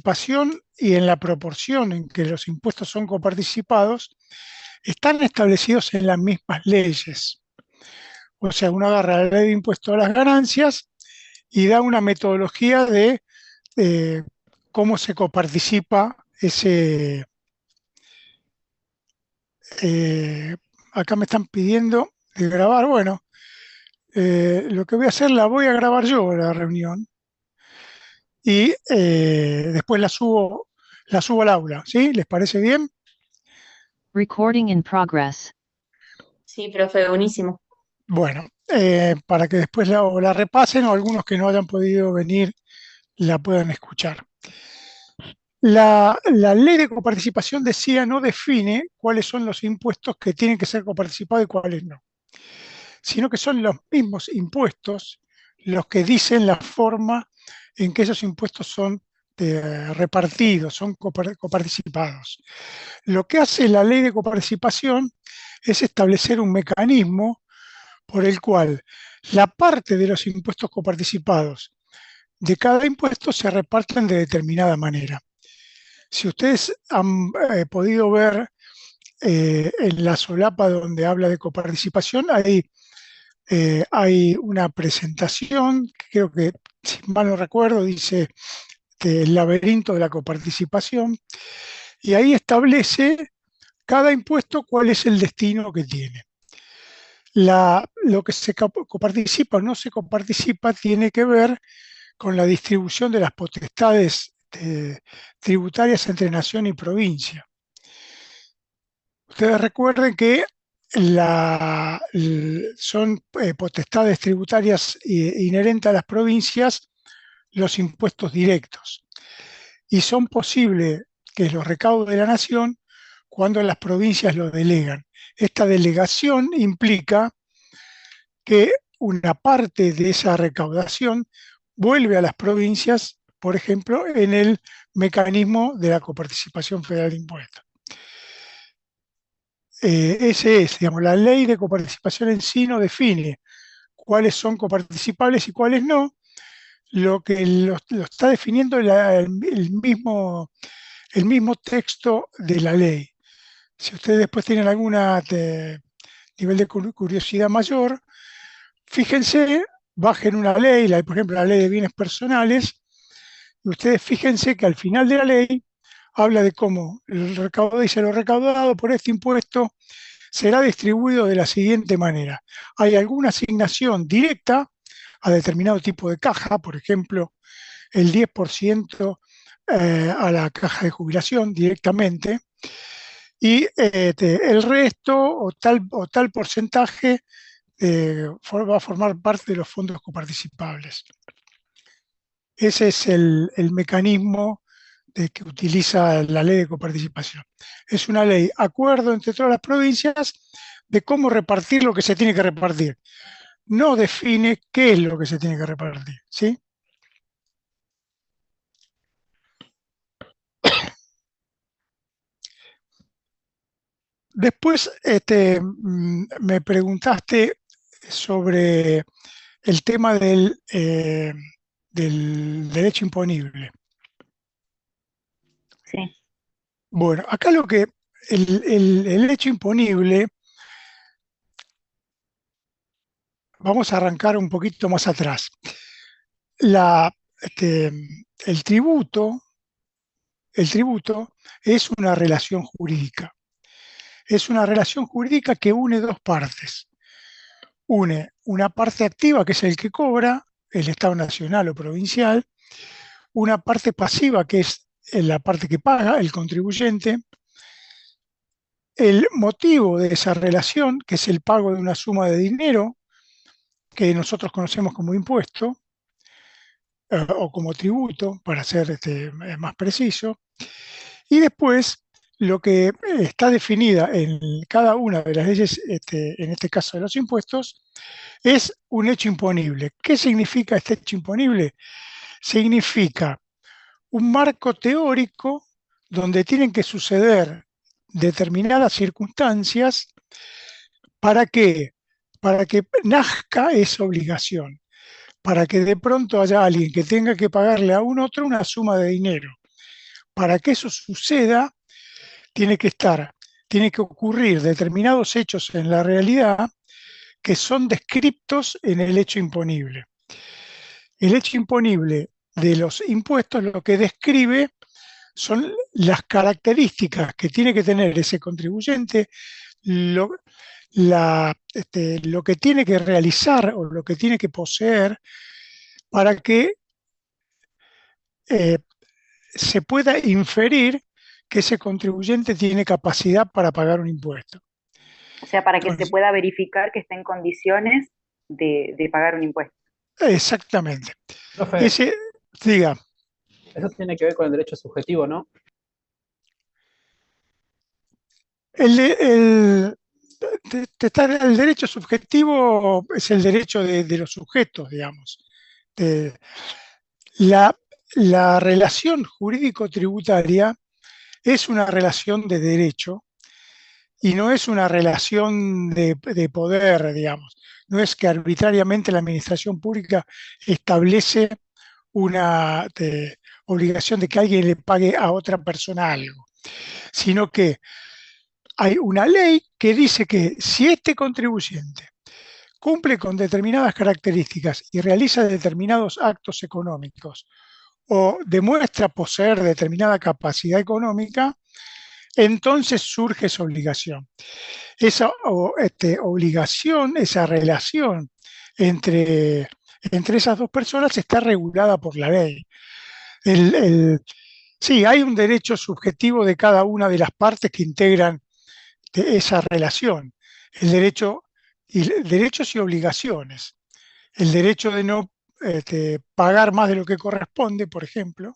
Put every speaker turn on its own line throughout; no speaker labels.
coparticipación y en la proporción en que los impuestos son coparticipados están establecidos en las mismas leyes. O sea, uno agarra la ley de impuesto a las ganancias y da una metodología de cómo se coparticipa ese. eh, Acá me están pidiendo de grabar. Bueno, lo que voy a hacer, la voy a grabar yo la reunión y después la subo al aula, ¿sí? ¿Les parece bien?
Recording in progress.
Sí, profe, buenísimo.
Bueno, para que después la repasen o algunos que no hayan podido venir la puedan escuchar. La ley de coparticipación decía no define cuáles son los impuestos que tienen que ser coparticipados y cuáles no, sino que son los mismos impuestos los que dicen la forma en que esos impuestos son repartidos, son coparticipados. Lo que hace la ley de coparticipación es establecer un mecanismo por el cual la parte de los impuestos coparticipados de cada impuesto se reparten de determinada manera. Si ustedes han podido ver en la solapa donde habla de coparticipación, hay una presentación, que creo que, si mal no recuerdo, dice el laberinto de la coparticipación, y ahí establece cada impuesto cuál es el destino que tiene. Lo que se coparticipa o no se coparticipa tiene que ver con la distribución de las potestades tributarias entre nación y provincia. Ustedes recuerden que son potestades tributarias inherentes a las provincias los impuestos directos y son posibles que los recaudos de la nación cuando las provincias lo delegan. Esta delegación implica que una parte de esa recaudación vuelve a las provincias, por ejemplo, en el mecanismo de la coparticipación federal de impuestos. Ese es, digamos, la ley de coparticipación en sí no define cuáles son coparticipables y cuáles no. Lo que lo está definiendo el mismo texto de la ley. Si ustedes después tienen algún nivel de curiosidad mayor, fíjense, bajen una ley, por ejemplo, la ley de bienes personales, y ustedes fíjense que al final de la ley habla de cómo el recaudado dice lo recaudado por este impuesto será distribuido de la siguiente manera. Hay alguna asignación directa a determinado tipo de caja, por ejemplo, el 10% a la caja de jubilación directamente, y el resto o tal porcentaje va a formar parte de los fondos coparticipables. Ese es el mecanismo que utiliza la ley de coparticipación. Es una ley, acuerdo entre todas las provincias de cómo repartir lo que se tiene que repartir. No define qué es lo que se tiene que repartir, ¿sí? Después me preguntaste sobre el tema del derecho imponible.
Sí.
Bueno, acá el hecho imponible, vamos a arrancar un poquito más atrás. La, este, el tributo, el tributo es una relación jurídica. Es una relación jurídica que une dos partes. Une una parte activa, que es el que cobra, el Estado nacional o provincial, una parte pasiva, que es la parte que paga, el contribuyente. El motivo de esa relación, que es el pago de una suma de dinero, que nosotros conocemos como impuesto, o como tributo, para ser más preciso. Y después, lo que está definida en cada una de las leyes, en este caso de los impuestos, es un hecho imponible. ¿Qué significa este hecho imponible? Significa un marco teórico donde tienen que suceder determinadas circunstancias. ¿Para qué? Para que nazca esa obligación, para que de pronto haya alguien que tenga que pagarle a un otro una suma de dinero. para que eso suceda, tiene que ocurrir determinados hechos en la realidad que son descriptos en el hecho imponible. El hecho imponible de los impuestos lo que describe son las características que tiene que tener ese contribuyente, lo, lo que tiene que realizar o lo que tiene que poseer para que eh, se pueda inferir que ese contribuyente tiene capacidad para pagar un impuesto.
O sea, para que se
Entonces,
pueda verificar que está en condiciones de pagar un impuesto.
exactamente.
Profe,
Ese, diga,
eso tiene que ver con el derecho subjetivo, ¿no?
el, el derecho subjetivo es el derecho de los sujetos, digamos. De- la, la relación jurídico-tributaria es una relación de derecho y no es una relación de poder, digamos. No es que arbitrariamente la administración pública establece una obligación de que alguien le pague a otra persona algo, sino que hay una ley que dice que si este contribuyente cumple con determinadas características y realiza determinados actos económicos o demuestra poseer determinada capacidad económica, entonces surge esa obligación. Esa obligación, esa relación entre, entre esas dos personas está regulada por la ley. Sí, hay un derecho subjetivo de cada una de las partes que integran esa relación. El derecho, derechos y obligaciones. El derecho de no pagar más de lo que corresponde, por ejemplo,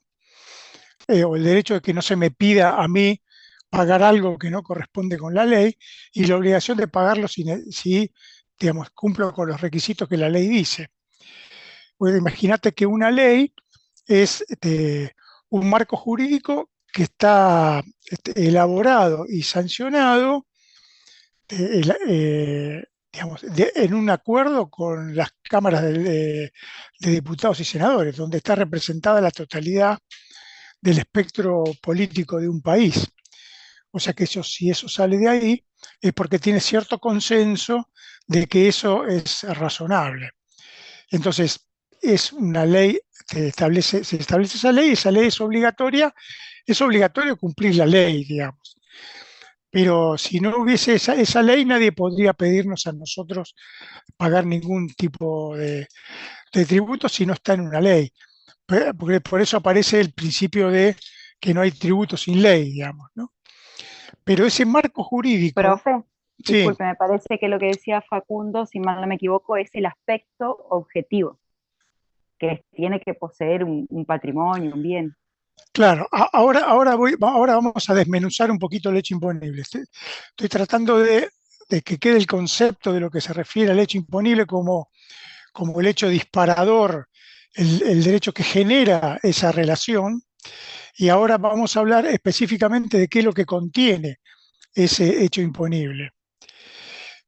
o el derecho de que no se me pida a mí pagar algo que no corresponde con la ley, y la obligación de pagarlo si digamos, cumplo con los requisitos que la ley dice. Pues imagínate que una ley es un marco jurídico que está elaborado y sancionado digamos, en un acuerdo con las cámaras de diputados y senadores, donde está representada la totalidad del espectro político de un país. O sea que eso, si eso sale de ahí, es porque tiene cierto consenso de que eso es razonable. Entonces, es una ley, se establece esa ley es obligatorio cumplir la ley, digamos. Pero si no hubiese esa ley, nadie podría pedirnos a nosotros pagar ningún tipo de tributo si no está en una ley. Porque por eso aparece el principio de que no hay tributo sin ley, digamos, ¿no? Pero ese marco jurídico,
Profe,
sí,
disculpe, me parece que lo que decía Facundo, si mal no me equivoco, es el aspecto objetivo, que tiene que poseer un patrimonio, un bien.
claro. Ahora vamos a desmenuzar un poquito el hecho imponible. Estoy tratando de que quede el concepto de lo que se refiere al hecho imponible como el hecho disparador, el derecho que genera esa relación. Y ahora vamos a hablar específicamente de qué es lo que contiene ese hecho imponible.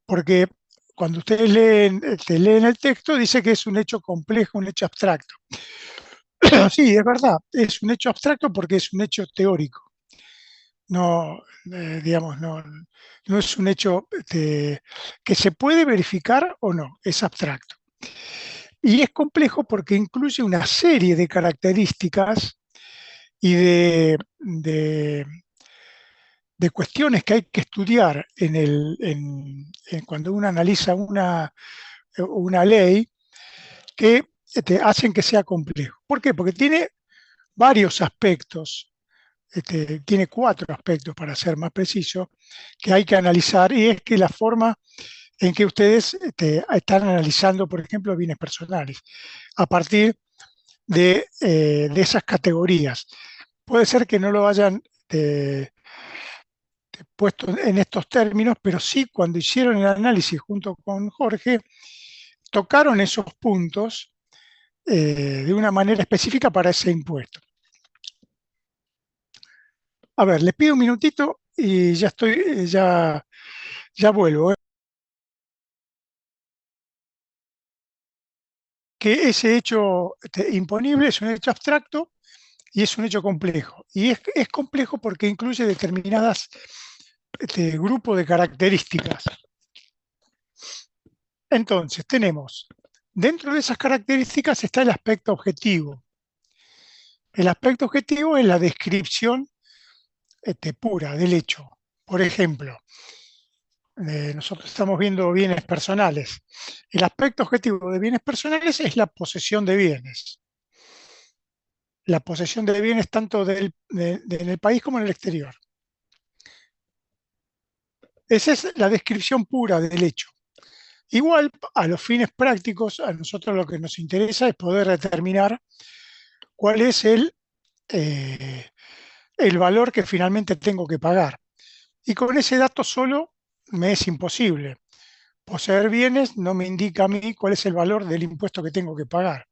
Porque cuando ustedes leen el texto, dice que es un hecho complejo, un hecho abstracto. Sí, es verdad, es un hecho abstracto porque es un hecho teórico. No, digamos, no es un hecho que se puede verificar o no, es abstracto. Y es complejo porque incluye una serie de características y de cuestiones que hay que estudiar cuando uno analiza una ley que hacen que sea complejo. ¿Por qué? Porque tiene varios aspectos, tiene cuatro aspectos para ser más preciso, que hay que analizar, y es que la forma en que ustedes están analizando, por ejemplo, bienes personales, a partir de esas categorías. Puede ser que no lo hayan puesto en estos términos, pero sí cuando hicieron el análisis junto con Jorge, tocaron esos puntos de una manera específica para ese impuesto. A ver, les pido un minutito y ya estoy, ya vuelvo. Que ese hecho imponible es un hecho abstracto y es un hecho complejo. Y es complejo porque incluye determinadas grupos de características. Entonces, tenemos, dentro de esas características está el aspecto objetivo. El aspecto objetivo es la descripción pura del hecho. Por ejemplo, nosotros estamos viendo bienes personales. El aspecto objetivo de bienes personales es la posesión de bienes. La posesión de bienes tanto en el país como en el exterior. Esa es la descripción pura del hecho. Igual, a los fines prácticos, a nosotros lo que nos interesa es poder determinar cuál es el valor que finalmente tengo que pagar. Y con ese dato solo me es imposible. Poseer bienes no me indica a mí cuál es el valor del impuesto que tengo que pagar.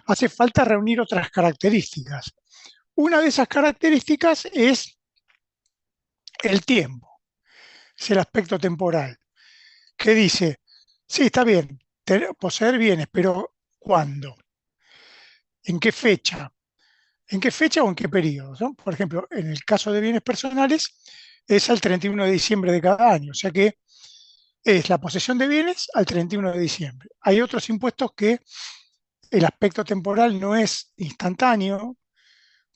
Hace falta reunir otras características. Una de esas características es el tiempo, es el aspecto temporal, que dice, sí, está bien, poseer bienes, pero ¿cuándo? ¿En qué fecha? ¿En qué fecha o en qué periodo? ¿No? Por ejemplo, en el caso de bienes personales, es al 31 de diciembre de cada año, o sea que es la posesión de bienes al 31 de diciembre. Hay otros impuestos que el aspecto temporal no es instantáneo,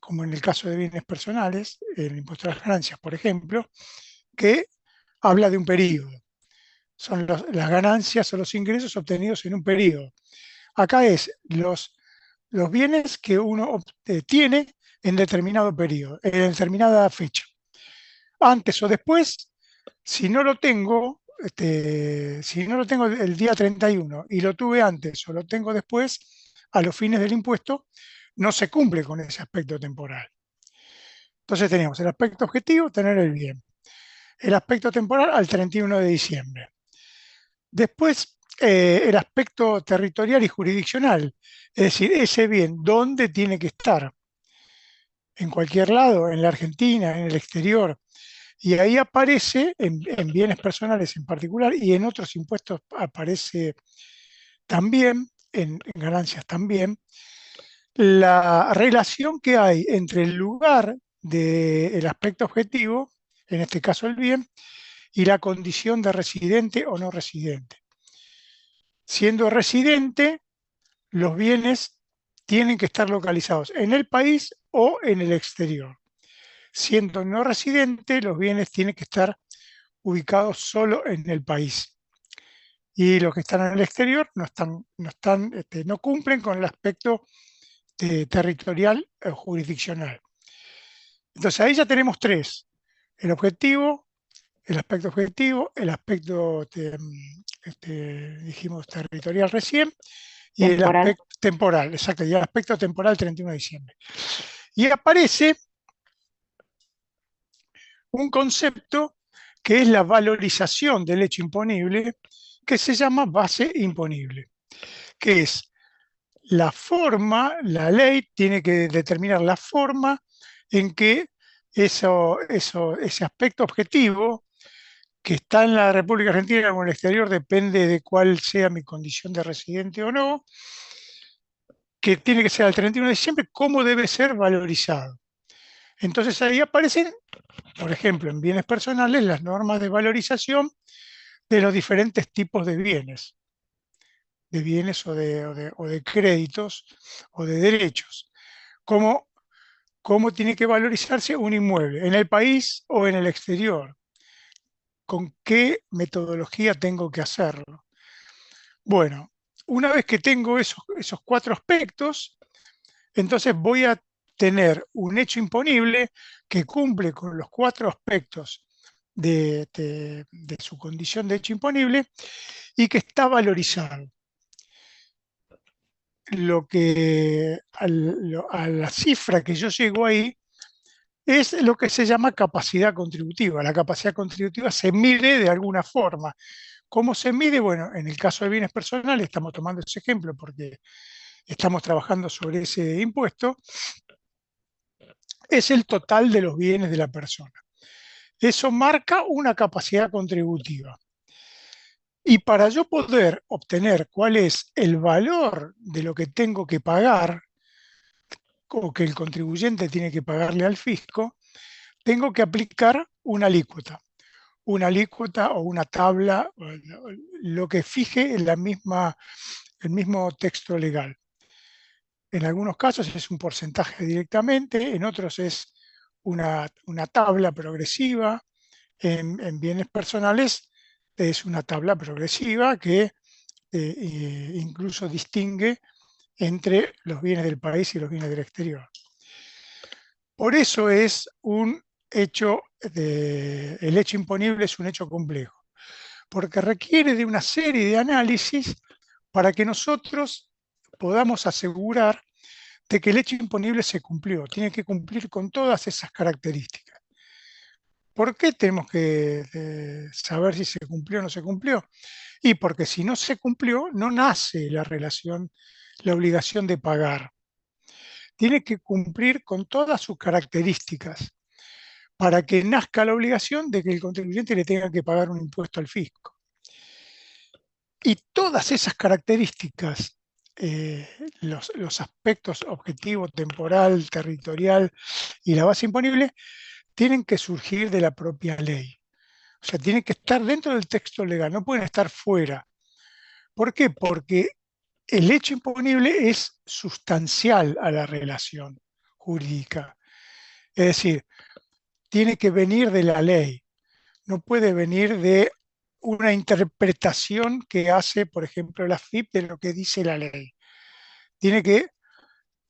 como en el caso de bienes personales, el impuesto a las ganancias, por ejemplo, que habla de un periodo. Son las ganancias o los ingresos obtenidos en un periodo. Acá es los bienes que uno tiene en determinado periodo, en determinada fecha. Antes o después, si no lo tengo, si no lo tengo el día 31 y lo tuve antes o lo tengo después, a los fines del impuesto, no se cumple con ese aspecto temporal. Entonces teníamos el aspecto objetivo, tener el bien. El aspecto temporal al 31 de diciembre. Después, el aspecto territorial y jurisdiccional, es decir, ese bien, ¿dónde tiene que estar? En cualquier lado, en la Argentina, en el exterior. Y ahí aparece, en bienes personales en particular, y en otros impuestos aparece también, en ganancias también, la relación que hay entre el lugar del aspecto objetivo, en este caso el bien, y la condición de residente o no residente. Siendo residente, los bienes tienen que estar localizados en el país o en el exterior. Siendo no residente, los bienes tienen que estar ubicados solo en el país. Y los que están en el exterior no cumplen con el aspecto territorial o jurisdiccional. Entonces ahí ya tenemos tres: el objetivo, el aspecto objetivo, el aspecto, dijimos, territorial recién, y el
Temporal.
aspecto temporal, exacto, y el aspecto temporal 31 de diciembre. Y aparece un concepto que es la valorización del hecho imponible, que se llama base imponible, que es la forma, la ley tiene que determinar la forma en que ese aspecto objetivo que está en la República Argentina o en el exterior, depende de cuál sea mi condición de residente o no, que tiene que ser al 31 de diciembre, cómo debe ser valorizado. Entonces ahí aparecen, por ejemplo, en bienes personales, las normas de valorización de los diferentes tipos de bienes o de créditos o de derechos. Cómo tiene que valorizarse un inmueble, en el país o en el exterior, con qué metodología tengo que hacerlo. Bueno, una vez que tengo esos cuatro aspectos, entonces voy a tener un hecho imponible que cumple con los cuatro aspectos de su condición de hecho imponible y que está valorizado. A la cifra que yo llego ahí es lo que se llama capacidad contributiva. La capacidad contributiva se mide de alguna forma. ¿Cómo se mide? Bueno, en el caso de bienes personales, estamos tomando ese ejemplo porque estamos trabajando sobre ese impuesto, es el total de los bienes de la persona. Eso marca una capacidad contributiva. Y para yo poder obtener cuál es el valor de lo que tengo que pagar o que el contribuyente tiene que pagarle al fisco, tengo que aplicar una alícuota o una tabla, o lo que fije en el mismo texto legal. En algunos casos es un porcentaje directamente, en otros es una tabla progresiva, en bienes personales es una tabla progresiva que incluso distingue entre los bienes del país y los bienes del exterior. Por eso es un hecho, el hecho imponible es un hecho complejo, porque requiere de una serie de análisis para que nosotros podamos asegurar de que el hecho imponible se cumplió. Tiene que cumplir con todas esas características. ¿Por qué tenemos que saber si se cumplió o no se cumplió? Y porque si no se cumplió, no nace la relación, la obligación de pagar. Tiene que cumplir con todas sus características para que nazca la obligación de que el contribuyente le tenga que pagar un impuesto al fisco. Y todas esas características, los aspectos objetivo, temporal, territorial y la base imponible, tienen que surgir de la propia ley. O sea, tienen que estar dentro del texto legal, no pueden estar fuera. ¿Por qué? Porque el hecho imponible es sustancial a la relación jurídica. Es decir, tiene que venir de la ley, no puede venir de una interpretación que hace, por ejemplo, la FIP de lo que dice la ley. Tiene que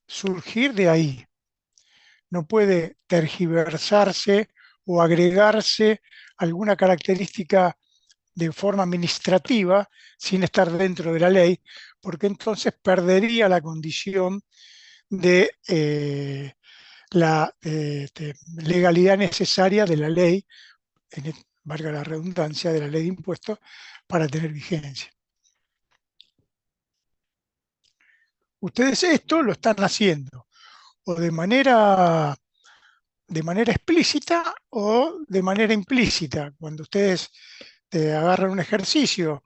surgir de ahí. No puede tergiversarse o agregarse alguna característica de forma administrativa sin estar dentro de la ley, porque entonces perdería la condición de la legalidad necesaria de la ley, valga la redundancia, de la ley de impuestos para tener vigencia. Ustedes esto lo están haciendo o de manera explícita o de manera implícita. Cuando ustedes agarran un ejercicio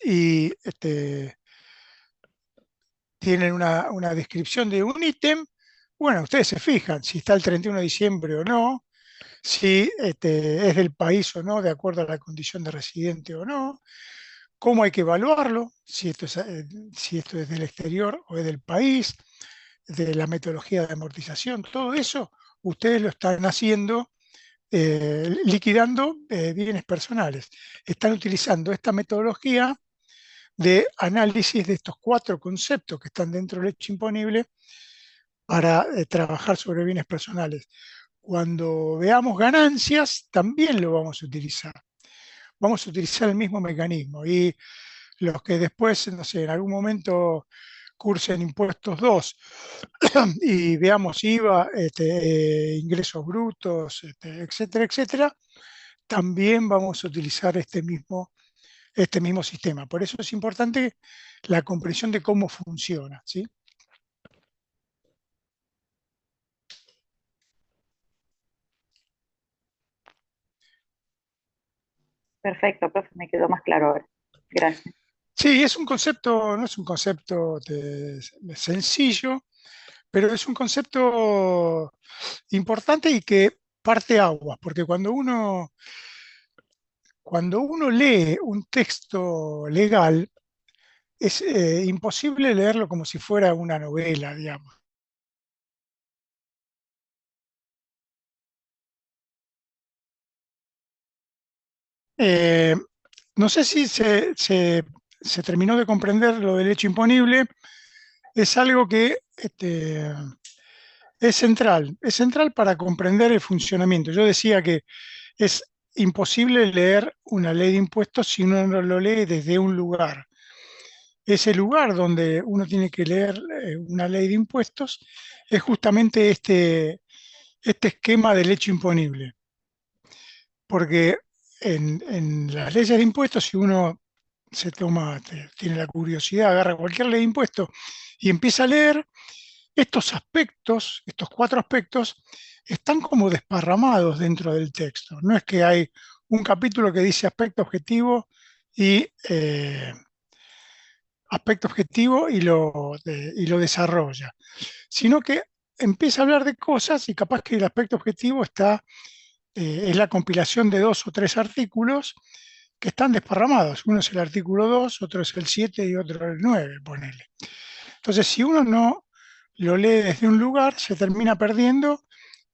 y tienen una descripción de un ítem, bueno, ustedes se fijan si está el 31 de diciembre o no, si es del país o no, de acuerdo a la condición de residente o no, cómo hay que evaluarlo, si esto es del exterior o es del país, de la metodología de amortización, todo eso ustedes lo están haciendo liquidando bienes personales. Están utilizando esta metodología de análisis de estos 4 conceptos que están dentro del hecho imponible para trabajar sobre bienes personales. Cuando veamos ganancias, también lo vamos a utilizar. Vamos a utilizar el mismo mecanismo y los que después, no sé, en algún momento cursen impuestos 2 y veamos IVA, ingresos brutos, etcétera, etcétera, también vamos a utilizar este mismo sistema. Por eso es importante la comprensión de cómo funciona, ¿sí?
Perfecto, profe, me quedó más claro ahora. Gracias.
Sí, es un concepto, no es un concepto sencillo, pero es un concepto importante y que parte aguas, porque cuando uno lee un texto legal, es imposible leerlo como si fuera una novela, digamos. Eh, no sé si se terminó de comprender lo del hecho imponible. Es algo que es central para comprender el funcionamiento. Yo decía que es imposible leer una ley de impuestos si uno no lo lee desde un lugar. Ese lugar donde uno tiene que leer una ley de impuestos es justamente este esquema del hecho imponible. Porque en las leyes de impuestos, si uno tiene la curiosidad, agarra cualquier ley de impuestos y empieza a leer, estos aspectos, estos 4 aspectos, están como desparramados dentro del texto. No es que hay un capítulo que dice y aspecto objetivo y lo desarrolla, sino que empieza a hablar de cosas y capaz que el aspecto objetivo es la compilación de 2 o 3 artículos que están desparramados. Uno es el artículo 2, otro es el 7 y otro el 9, ponele. Entonces, si uno no lo lee desde un lugar, se termina perdiendo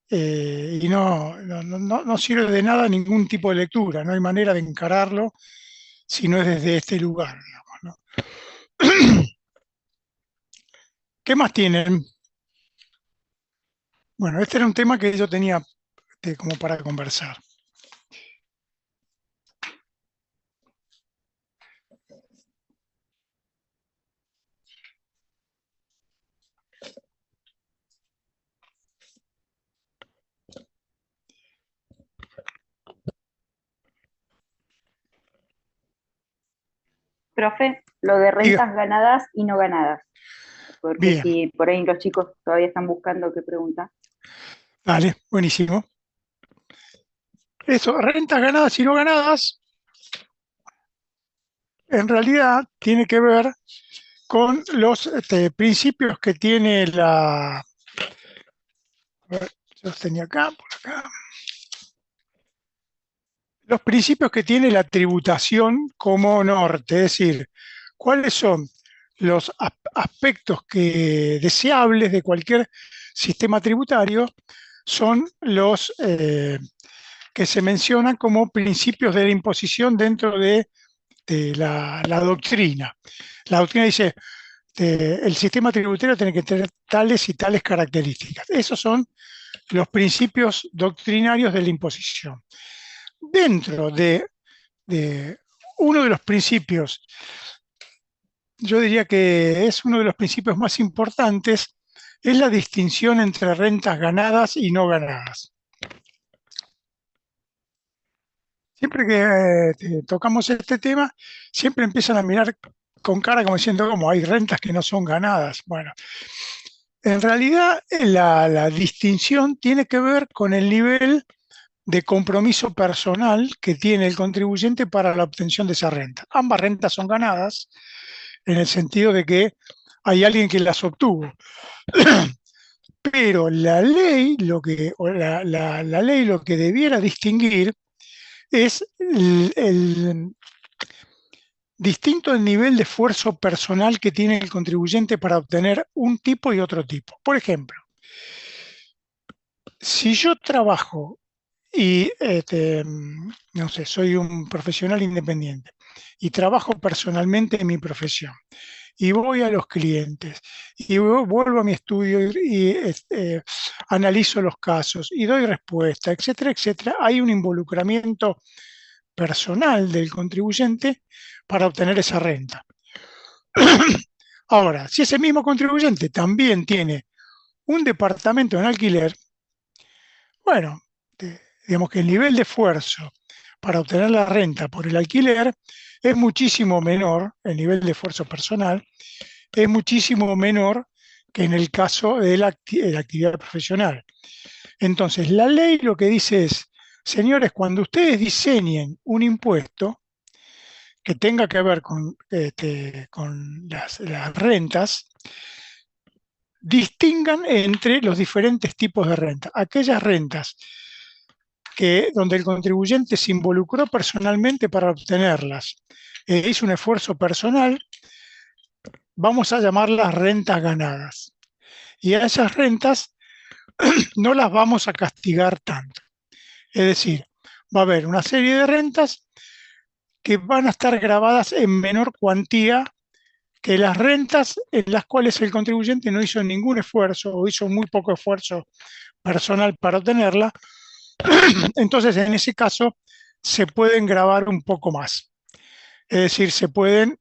y no sirve de nada ningún tipo de lectura, no hay manera de encararlo si no es desde este lugar, digamos, ¿no? ¿Qué más tienen? Bueno, este era un tema que yo tenía como para conversar.
Profe, lo de rentas ganadas y no ganadas, porque
Bien,
si por ahí los chicos todavía están buscando qué pregunta.
vale, buenísimo. Eso, rentas ganadas y no ganadas, en realidad tiene que ver con los principios que tiene la... A ver, yo los tenía acá, por acá. Los principios que tiene la tributación como norte, es decir, cuáles son los aspectos deseables de cualquier sistema tributario, son los que se mencionan como principios de la imposición dentro de la doctrina. La doctrina dice, el sistema tributario tiene que tener tales y tales características. Esos son los principios doctrinarios de la imposición. Dentro de uno de los principios, yo diría que es uno de los principios más importantes, es la distinción entre rentas ganadas y no ganadas. Siempre que tocamos este tema, siempre empiezan a mirar con cara como diciendo, como hay rentas que no son ganadas. Bueno, en realidad la distinción tiene que ver con el nivel de compromiso personal que tiene el contribuyente para la obtención de esa renta. Ambas rentas son ganadas en el sentido de que hay alguien que las obtuvo. Pero la ley la ley lo que debiera distinguir es distinto el nivel de esfuerzo personal que tiene el contribuyente para obtener un tipo y otro tipo. Por ejemplo, si yo trabajo y no sé, soy un profesional independiente y trabajo personalmente en mi profesión y voy a los clientes y vuelvo a mi estudio y analizo los casos y doy respuesta, etcétera, etcétera, hay un involucramiento personal del contribuyente para obtener esa renta. Ahora, si ese mismo contribuyente también tiene un departamento en alquiler, bueno, digamos que el nivel de esfuerzo para obtener la renta por el alquiler es muchísimo menor, el nivel de esfuerzo personal es muchísimo menor que en el caso de la actividad profesional. Entonces, la ley lo que dice es, señores, cuando ustedes diseñen un impuesto que tenga que ver con las rentas, distingan entre los diferentes tipos de renta. Aquellas rentas donde el contribuyente se involucró personalmente para obtenerlas, hizo un esfuerzo personal, vamos a llamarlas rentas ganadas. Y a esas rentas no las vamos a castigar tanto. Es decir, va a haber una serie de rentas que van a estar grabadas en menor cuantía que las rentas en las cuales el contribuyente no hizo ningún esfuerzo o hizo muy poco esfuerzo personal para obtenerla. Entonces, en ese caso, se pueden grabar un poco más. Es decir, se pueden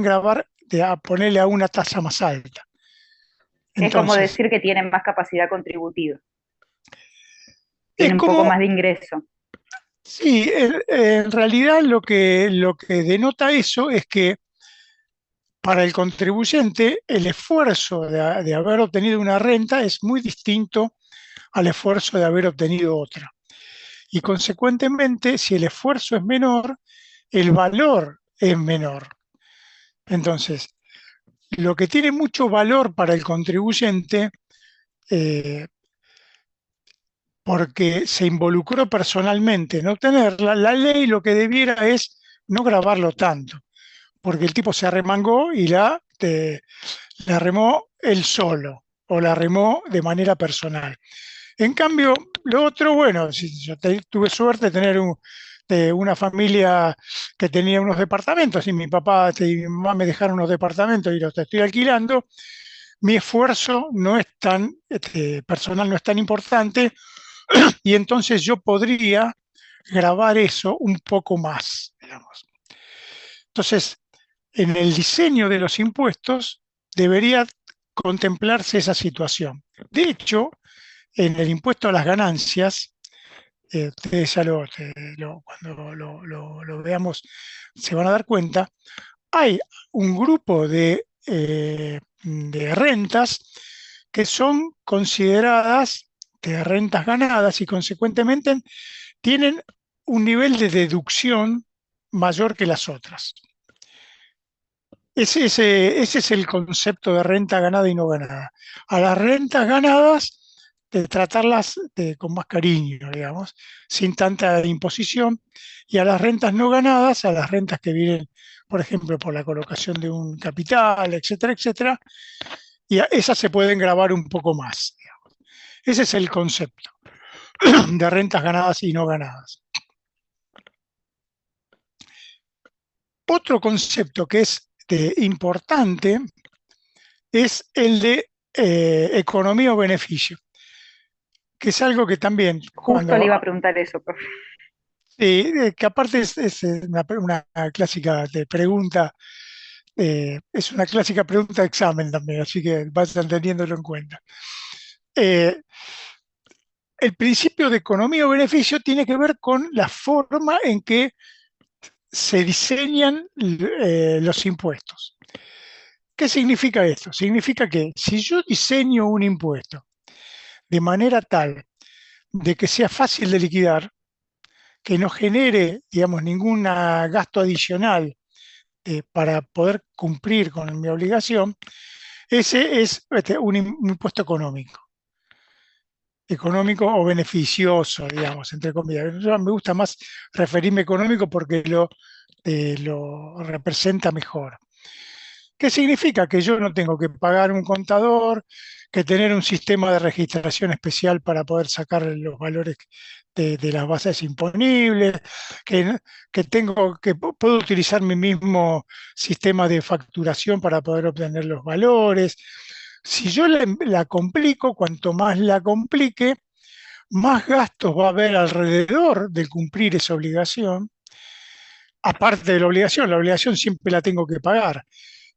grabar, a ponerle a una tasa más alta.
Es como
Entonces,
decir que tienen más capacidad contributiva,
es
tienen un poco
como,
más de ingreso.
sí, en realidad lo que denota eso es que para el contribuyente el esfuerzo de haber obtenido una renta es muy distinto al esfuerzo de haber obtenido otra. Y consecuentemente, si el esfuerzo es menor, el valor es menor. Entonces, lo que tiene mucho valor para el contribuyente, eh, porque se involucró personalmente en obtenerla, la ley lo que debiera es no gravarlo tanto, porque el tipo se arremangó y la remó él solo o la remó de manera personal. En cambio, lo otro, bueno, si yo tuve suerte de tener de una familia que tenía unos departamentos y mi papá y mi mamá me dejaron unos departamentos y los estoy alquilando, mi esfuerzo no es tan personal, no es tan importante y entonces yo podría grabar eso un poco más, digamos. Entonces, en el diseño de los impuestos debería contemplarse esa situación. De hecho, en el impuesto a las ganancias, ustedes ya cuando lo veamos se van a dar cuenta, hay un grupo de rentas que son consideradas de rentas ganadas y consecuentemente tienen un nivel de deducción mayor que las otras. Ese es el concepto de renta ganada y no ganada. A las rentas ganadas, de tratarlas con más cariño, digamos, sin tanta imposición, y a las rentas no ganadas, a las rentas que vienen, por ejemplo, por la colocación de un capital, etcétera, etcétera, y a esas se pueden grabar un poco más, digamos. Ese es el concepto de rentas ganadas y no ganadas. Otro concepto que es importante es el de economía o beneficio, que es algo que también
Justo le iba a preguntar eso, profe.
que aparte es una clásica de pregunta, es una clásica pregunta de examen también, así que vas teniéndolo en cuenta. El principio de economía o beneficio tiene que ver con la forma en que se diseñan los impuestos. ¿Qué significa esto? Significa que si yo diseño un impuesto de manera tal de que sea fácil de liquidar, que no genere, digamos, ningún gasto adicional para poder cumplir con mi obligación, ese es un impuesto económico o beneficioso, digamos, entre comillas. Yo me gusta más referirme económico porque lo representa mejor. ¿Qué significa? Que yo no tengo que pagar un contador, que tener un sistema de registración especial para poder sacar los valores de las bases imponibles, que, puedo utilizar mi mismo sistema de facturación para poder obtener los valores. Si yo la complico, cuanto más la complique, más gastos va a haber alrededor de cumplir esa obligación, aparte de la obligación siempre la tengo que pagar.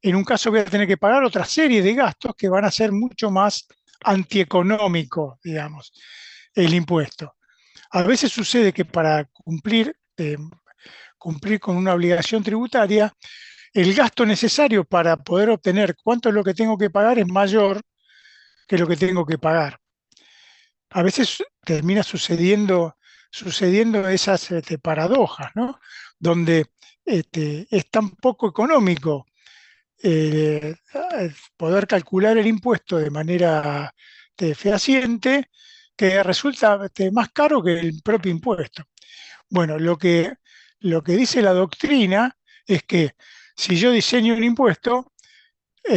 En un caso voy a tener que pagar otra serie de gastos que van a ser mucho más antieconómicos, digamos, el impuesto. A veces sucede que para cumplir con una obligación tributaria, el gasto necesario para poder obtener cuánto es lo que tengo que pagar es mayor que lo que tengo que pagar. A veces termina sucediendo esas paradojas, ¿no? Donde es tan poco económico eh, poder calcular el impuesto de manera fehaciente que resulta más caro que el propio impuesto. Bueno, lo que dice la doctrina es que si yo diseño un impuesto,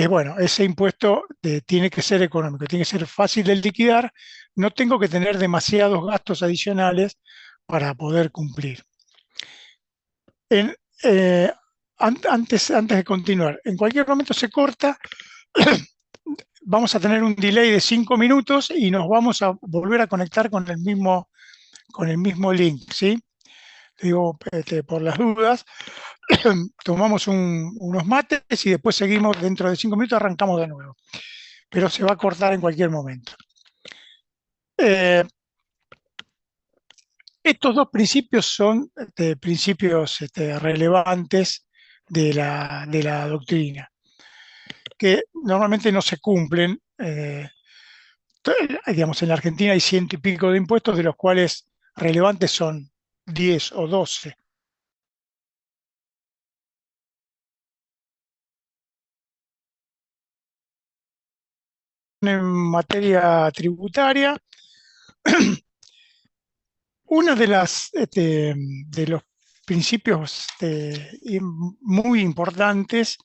bueno, ese impuesto tiene que ser económico, tiene que ser fácil de liquidar, no tengo que tener demasiados gastos adicionales para poder cumplir. En, eh, antes de continuar, en cualquier momento se corta, vamos a tener un delay de 5 minutos y nos vamos a volver a conectar con el mismo link, ¿sí? Digo, por las dudas, tomamos unos mates y después seguimos, dentro de 5 minutos arrancamos de nuevo, pero se va a cortar en cualquier momento. Estos dos principios son principios relevantes de la doctrina, que normalmente no se cumplen. Digamos, en la Argentina hay 100 y pico de impuestos, de los cuales relevantes son 10 o 12. en materia tributaria. Uno de los principios muy importantes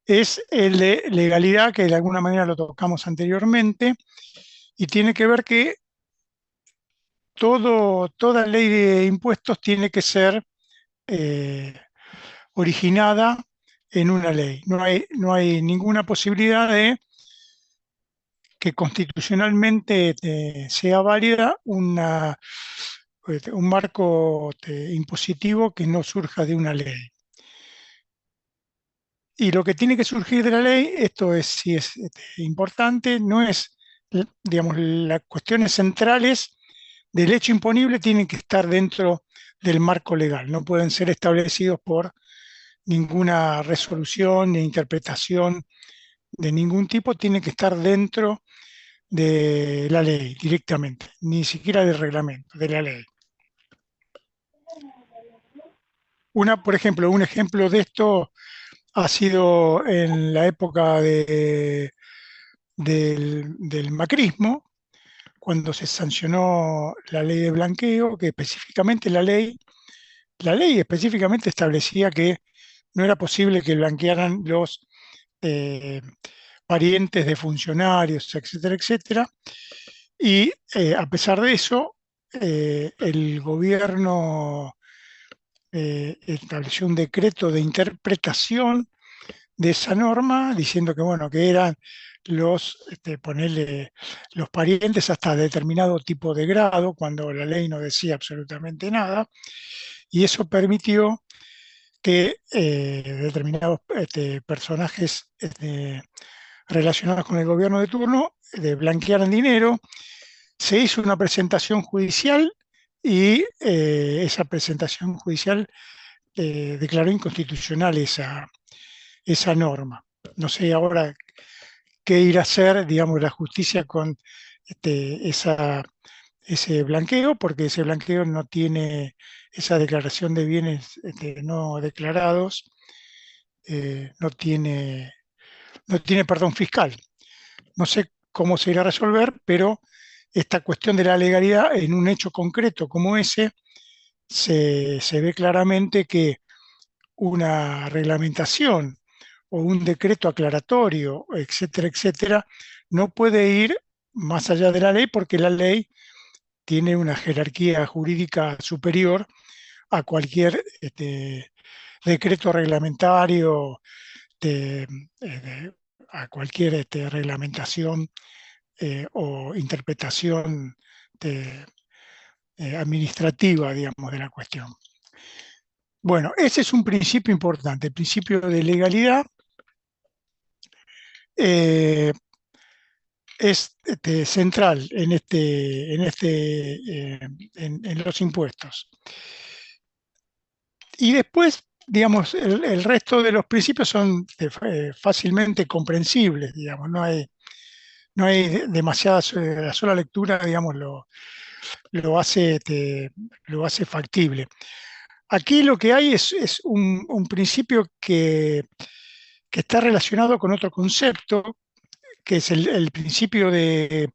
es el de legalidad, que de alguna manera lo tocamos anteriormente, y tiene que ver que toda ley de impuestos tiene que ser originada en una ley. No hay ninguna posibilidad de que constitucionalmente sea válida un marco impositivo que no surja de una ley. Y lo que tiene que surgir de la ley, esto es, sí es importante, no es, digamos, las cuestiones centrales del hecho imponible tienen que estar dentro del marco legal, no pueden ser establecidos por ninguna resolución ni interpretación de ningún tipo, tienen que estar dentro de la ley directamente, ni siquiera del reglamento, de la ley. Por ejemplo, un ejemplo de esto ha sido en la época del macrismo, cuando se sancionó la ley de blanqueo, que específicamente la ley específicamente establecía que no era posible que blanquearan los eh, parientes de funcionarios, etcétera, etcétera. Y a pesar de eso, el gobierno estableció un decreto de interpretación de esa norma, diciendo que, bueno, que eran ponerle los parientes hasta determinado tipo de grado, cuando la ley no decía absolutamente nada, y eso permitió que determinados personajes relacionados con el gobierno de turno blanquearan dinero. Se hizo una presentación judicial y esa presentación judicial declaró inconstitucional esa norma. No sé ahora qué ir a hacer, digamos, la justicia con ese blanqueo, porque ese blanqueo no tiene esa declaración de bienes no declarados, no tiene perdón fiscal. No sé cómo se irá a resolver, pero esta cuestión de la legalidad en un hecho concreto como ese, se ve claramente que una reglamentación o un decreto aclaratorio, etcétera, etcétera, no puede ir más allá de la ley porque la ley tiene una jerarquía jurídica superior a cualquier decreto reglamentario, de, a cualquier reglamentación o interpretación administrativa, digamos, de la cuestión. Bueno, ese es un principio importante, el principio de legalidad. Es central en los impuestos. Y después, digamos, el resto de los principios son fácilmente comprensibles, digamos, no hay demasiada, la sola lectura, digamos, lo hace factible. Aquí lo que hay es un principio que está relacionado con otro concepto, que es el principio de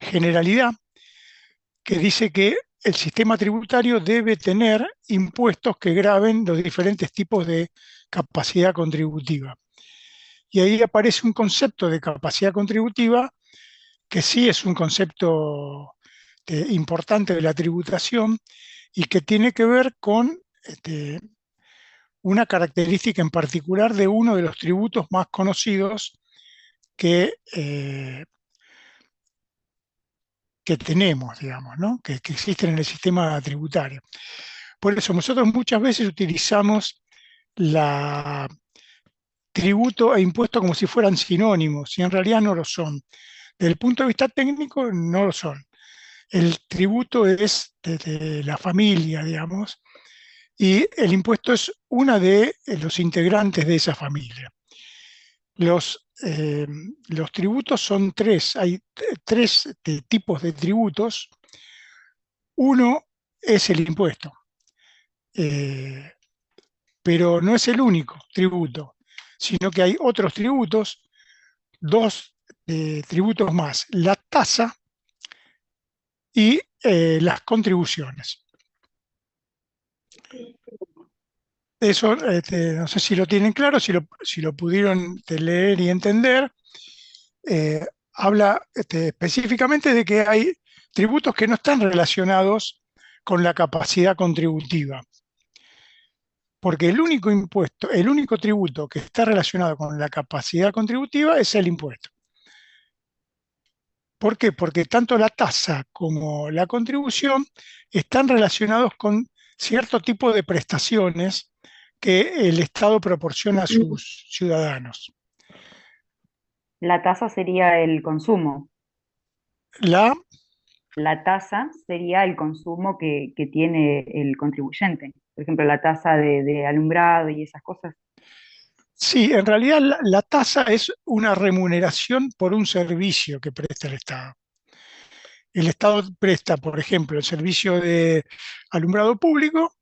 generalidad, que dice que el sistema tributario debe tener impuestos que graven los diferentes tipos de capacidad contributiva. Y ahí aparece un concepto de capacidad contributiva que sí es un concepto importante de la tributación y que tiene que ver con una característica en particular de uno de los tributos más conocidos que tenemos, digamos, ¿no? que existen en el sistema tributario. Por eso nosotros muchas veces utilizamos la tributo e impuesto como si fueran sinónimos, y en realidad no lo son. Desde el punto de vista técnico, no lo son. El tributo es de la familia, digamos, y el impuesto es una de los integrantes de esa familia. Los tributos son tres, hay tres tipos de tributos. Uno es el impuesto, pero no es el único tributo, sino que hay otros tributos, dos tributos más la tasa y las contribuciones. Eso no sé si lo tienen claro, si lo pudieron leer y entender. Habla específicamente de que hay tributos que no están relacionados con la capacidad contributiva. Porque el único impuesto, el único tributo que está relacionado con la capacidad contributiva es el impuesto. ¿Por qué? Porque tanto la tasa como la contribución están relacionados con cierto tipo de prestaciones que el Estado proporciona a sus ciudadanos.
La tasa sería el consumo.
La,
La tasa sería el consumo que tiene el contribuyente. Por ejemplo, la tasa de alumbrado y esas cosas.
sí, en realidad la tasa es una remuneración por un servicio que presta el Estado. El Estado presta, por ejemplo, el servicio de alumbrado público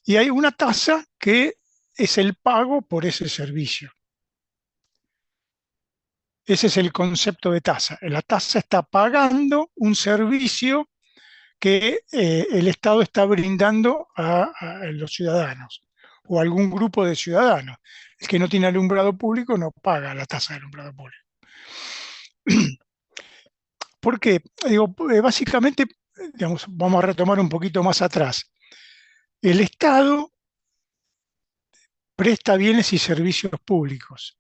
y hay una tasa que es el pago por ese servicio. Ese es el concepto de tasa. La tasa está pagando un servicio que el Estado está brindando a los ciudadanos o a algún grupo de ciudadanos. El que no tiene alumbrado público no paga la tasa de alumbrado público. ¿Por qué? Digo, básicamente, digamos, vamos a retomar un poquito más atrás. El Estado presta bienes y servicios públicos.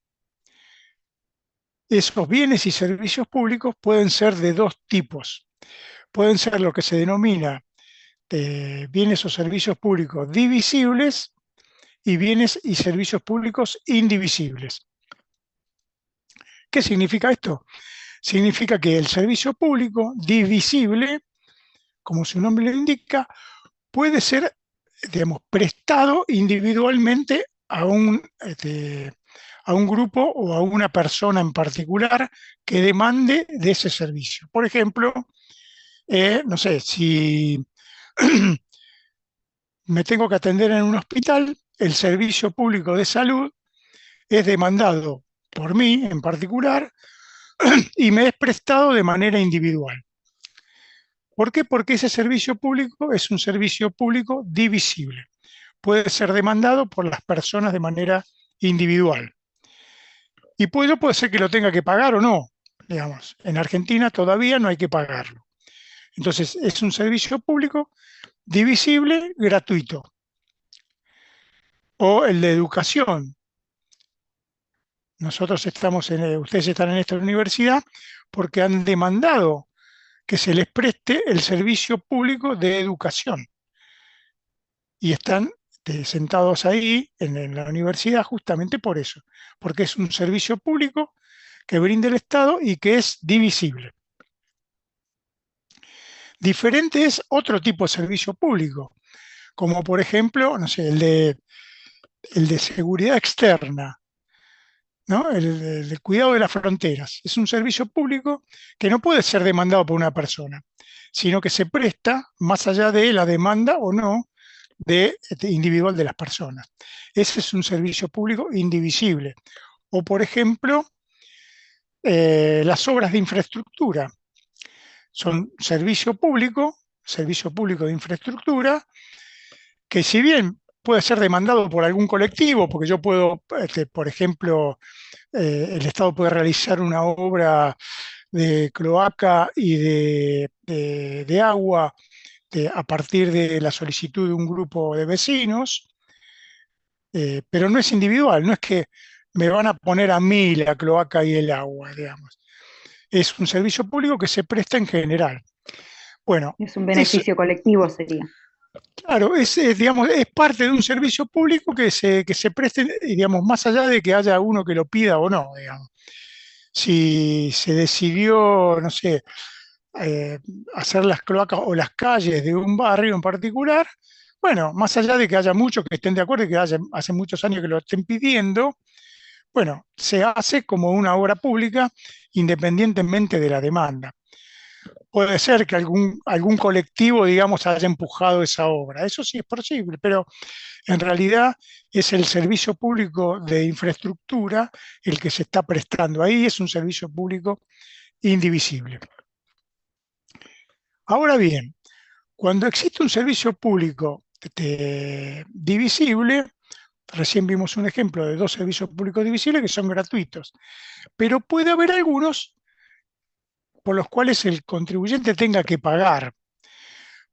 Esos bienes y servicios públicos pueden ser de dos tipos. Pueden ser lo que se denomina bienes o servicios públicos divisibles y bienes y servicios públicos indivisibles. ¿Qué significa esto? Significa que el servicio público divisible, como su nombre lo indica, puede ser, digamos, prestado individualmente a un grupo o a una persona en particular que demande de ese servicio. Por ejemplo, no sé, si me tengo que atender en un hospital, el servicio público de salud es demandado por mí en particular y me es prestado de manera individual. ¿Por qué? Porque ese servicio público es un servicio público divisible. Puede ser demandado por las personas de manera individual. Y puede ser que lo tenga que pagar o no. Digamos, en Argentina todavía no hay que pagarlo. Entonces, es un servicio público divisible, gratuito. O el de educación. Nosotros ustedes están en esta universidad porque han demandado que se les preste el servicio público de educación. Y están sentados ahí en la universidad justamente por eso, porque es un servicio público que brinda el Estado y que es divisible. Diferente es otro tipo de servicio público, como por ejemplo, no sé, el de seguridad externa, ¿no? El de cuidado de las fronteras. Es un servicio público que no puede ser demandado por una persona, sino que se presta más allá de la demanda o no individual de las personas. Ese es un servicio público indivisible. O, por ejemplo, las obras de infraestructura. Son servicio público de infraestructura, que si bien puede ser demandado por algún colectivo, porque yo puedo, por ejemplo, el Estado puede realizar una obra de cloaca y de agua a partir de la solicitud de un grupo de vecinos, pero no es individual, no es que me van a poner a mí la cloaca y el agua, digamos. Es un servicio público que se presta en general. Bueno,
Es un beneficio colectivo, sería.
claro, digamos, es parte de un servicio público que se preste, digamos, más allá de que haya uno que lo pida o no, digamos. Si se decidió, no sé, hacer las cloacas o las calles de un barrio en particular, bueno, más allá de que haya muchos que estén de acuerdo y que hace muchos años que lo estén pidiendo, bueno, se hace como una obra pública independientemente de la demanda. puede ser que algún colectivo, digamos, haya empujado esa obra. Eso sí es posible, pero en realidad es el servicio público de infraestructura el que se está prestando ahí, es un servicio público indivisible. Ahora bien, cuando existe un servicio público divisible, recién vimos un ejemplo de dos servicios públicos divisibles que son gratuitos, pero puede haber algunos por los cuales el contribuyente tenga que pagar.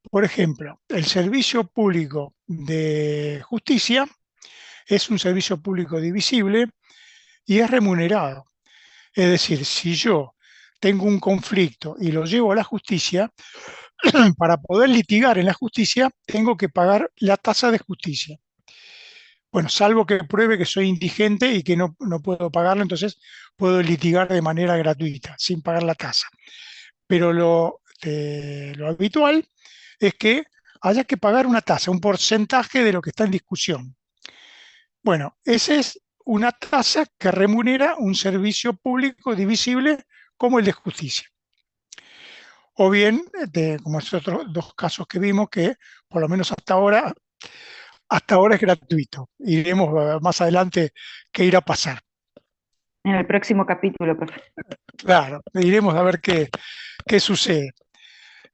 Por ejemplo, el servicio público de justicia es un servicio público divisible y es remunerado. Es decir, si yo tengo un conflicto y lo llevo a la justicia, para poder litigar en la justicia tengo que pagar la tasa de justicia. Bueno, salvo que pruebe que soy indigente y que no puedo pagarlo, entonces puedo litigar de manera gratuita, sin pagar la tasa. Pero lo habitual es que haya que pagar una tasa, un porcentaje de lo que está en discusión. Bueno, esa es una tasa que remunera un servicio público divisible como el de justicia. O bien, como estos otros dos casos que vimos, que por lo menos hasta ahora es gratuito. Iremos más adelante qué irá a pasar.
En el próximo capítulo, profe.
Claro, iremos a ver qué sucede.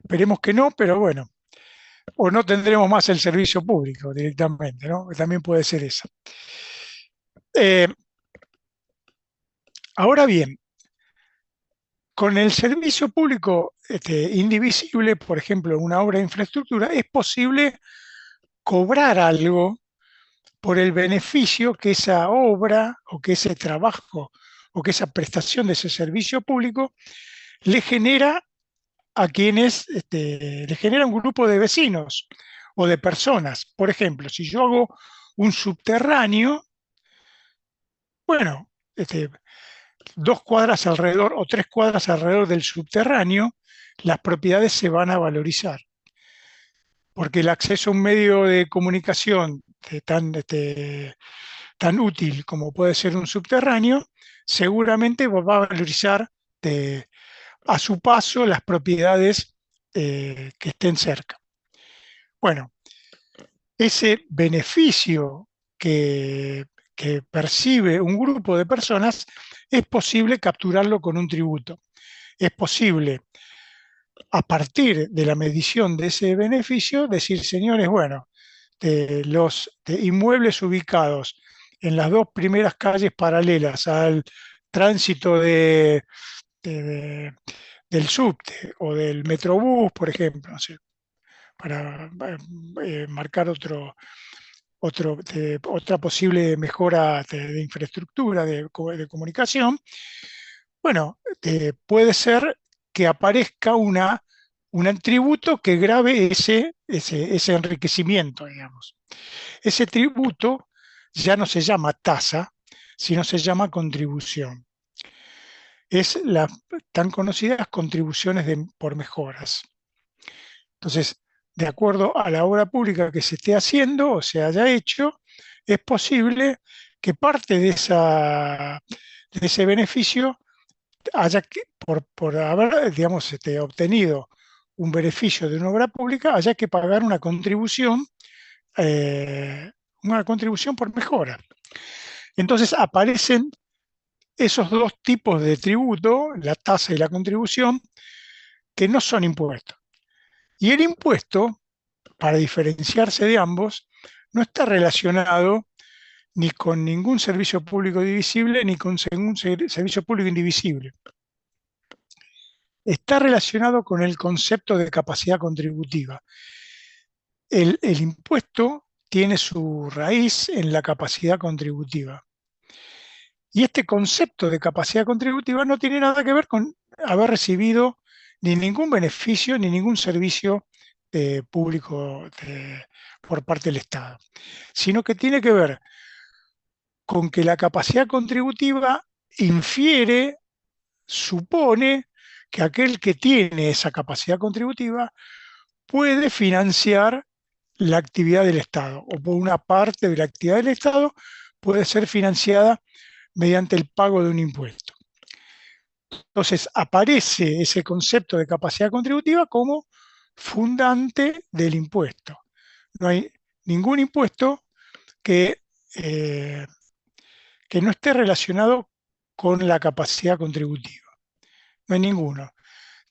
Esperemos que no, pero bueno. O no tendremos más el servicio público directamente, ¿no? También puede ser eso. Ahora bien, con el servicio público indivisible, por ejemplo, en una obra de infraestructura, es posible cobrar algo por el beneficio que esa obra o que ese trabajo o que esa prestación de ese servicio público le genera a quienes, le genera un grupo de vecinos o de personas. Por ejemplo, si yo hago un subterráneo, bueno, 2 cuadras alrededor o 3 cuadras alrededor del subterráneo, las propiedades se van a valorizar. Porque el acceso a un medio de comunicación tan útil como puede ser un subterráneo, seguramente va a valorizar a su paso las propiedades que estén cerca. Bueno, ese beneficio que percibe un grupo de personas es posible capturarlo con un tributo. Es posible, a partir de la medición de ese beneficio, decir, señores, bueno, los inmuebles ubicados en las dos primeras calles paralelas al tránsito del subte o del Metrobús, por ejemplo, no sé, para marcar otra posible mejora de infraestructura, de comunicación. Bueno, puede ser que aparezca un tributo que grave ese enriquecimiento, digamos. Ese tributo ya no se llama tasa, sino se llama contribución. Es las tan conocidas contribuciones por mejoras. Entonces, de acuerdo a la obra pública que se esté haciendo o se haya hecho, es posible que parte de ese beneficio haya que, por haber, digamos, obtenido un beneficio de una obra pública, haya que pagar una contribución por mejora. Entonces aparecen esos dos tipos de tributo, la tasa y la contribución, que no son impuestos. Y el impuesto, para diferenciarse de ambos, no está relacionado ni con ningún servicio público divisible ni con ningún servicio público indivisible. Está relacionado con el concepto de capacidad contributiva. El impuesto tiene su raíz en la capacidad contributiva. Y este concepto de capacidad contributiva no tiene nada que ver con haber recibido ni ningún beneficio ni ningún servicio público por parte del Estado, sino que tiene que ver con que la capacidad contributiva supone que aquel que tiene esa capacidad contributiva puede financiar la actividad del Estado, o por una parte de la actividad del Estado puede ser financiada mediante el pago de un impuesto. Entonces aparece ese concepto de capacidad contributiva como fundante del impuesto. No hay ningún impuesto que, eh, que no esté relacionado con la capacidad contributiva. No hay ninguno.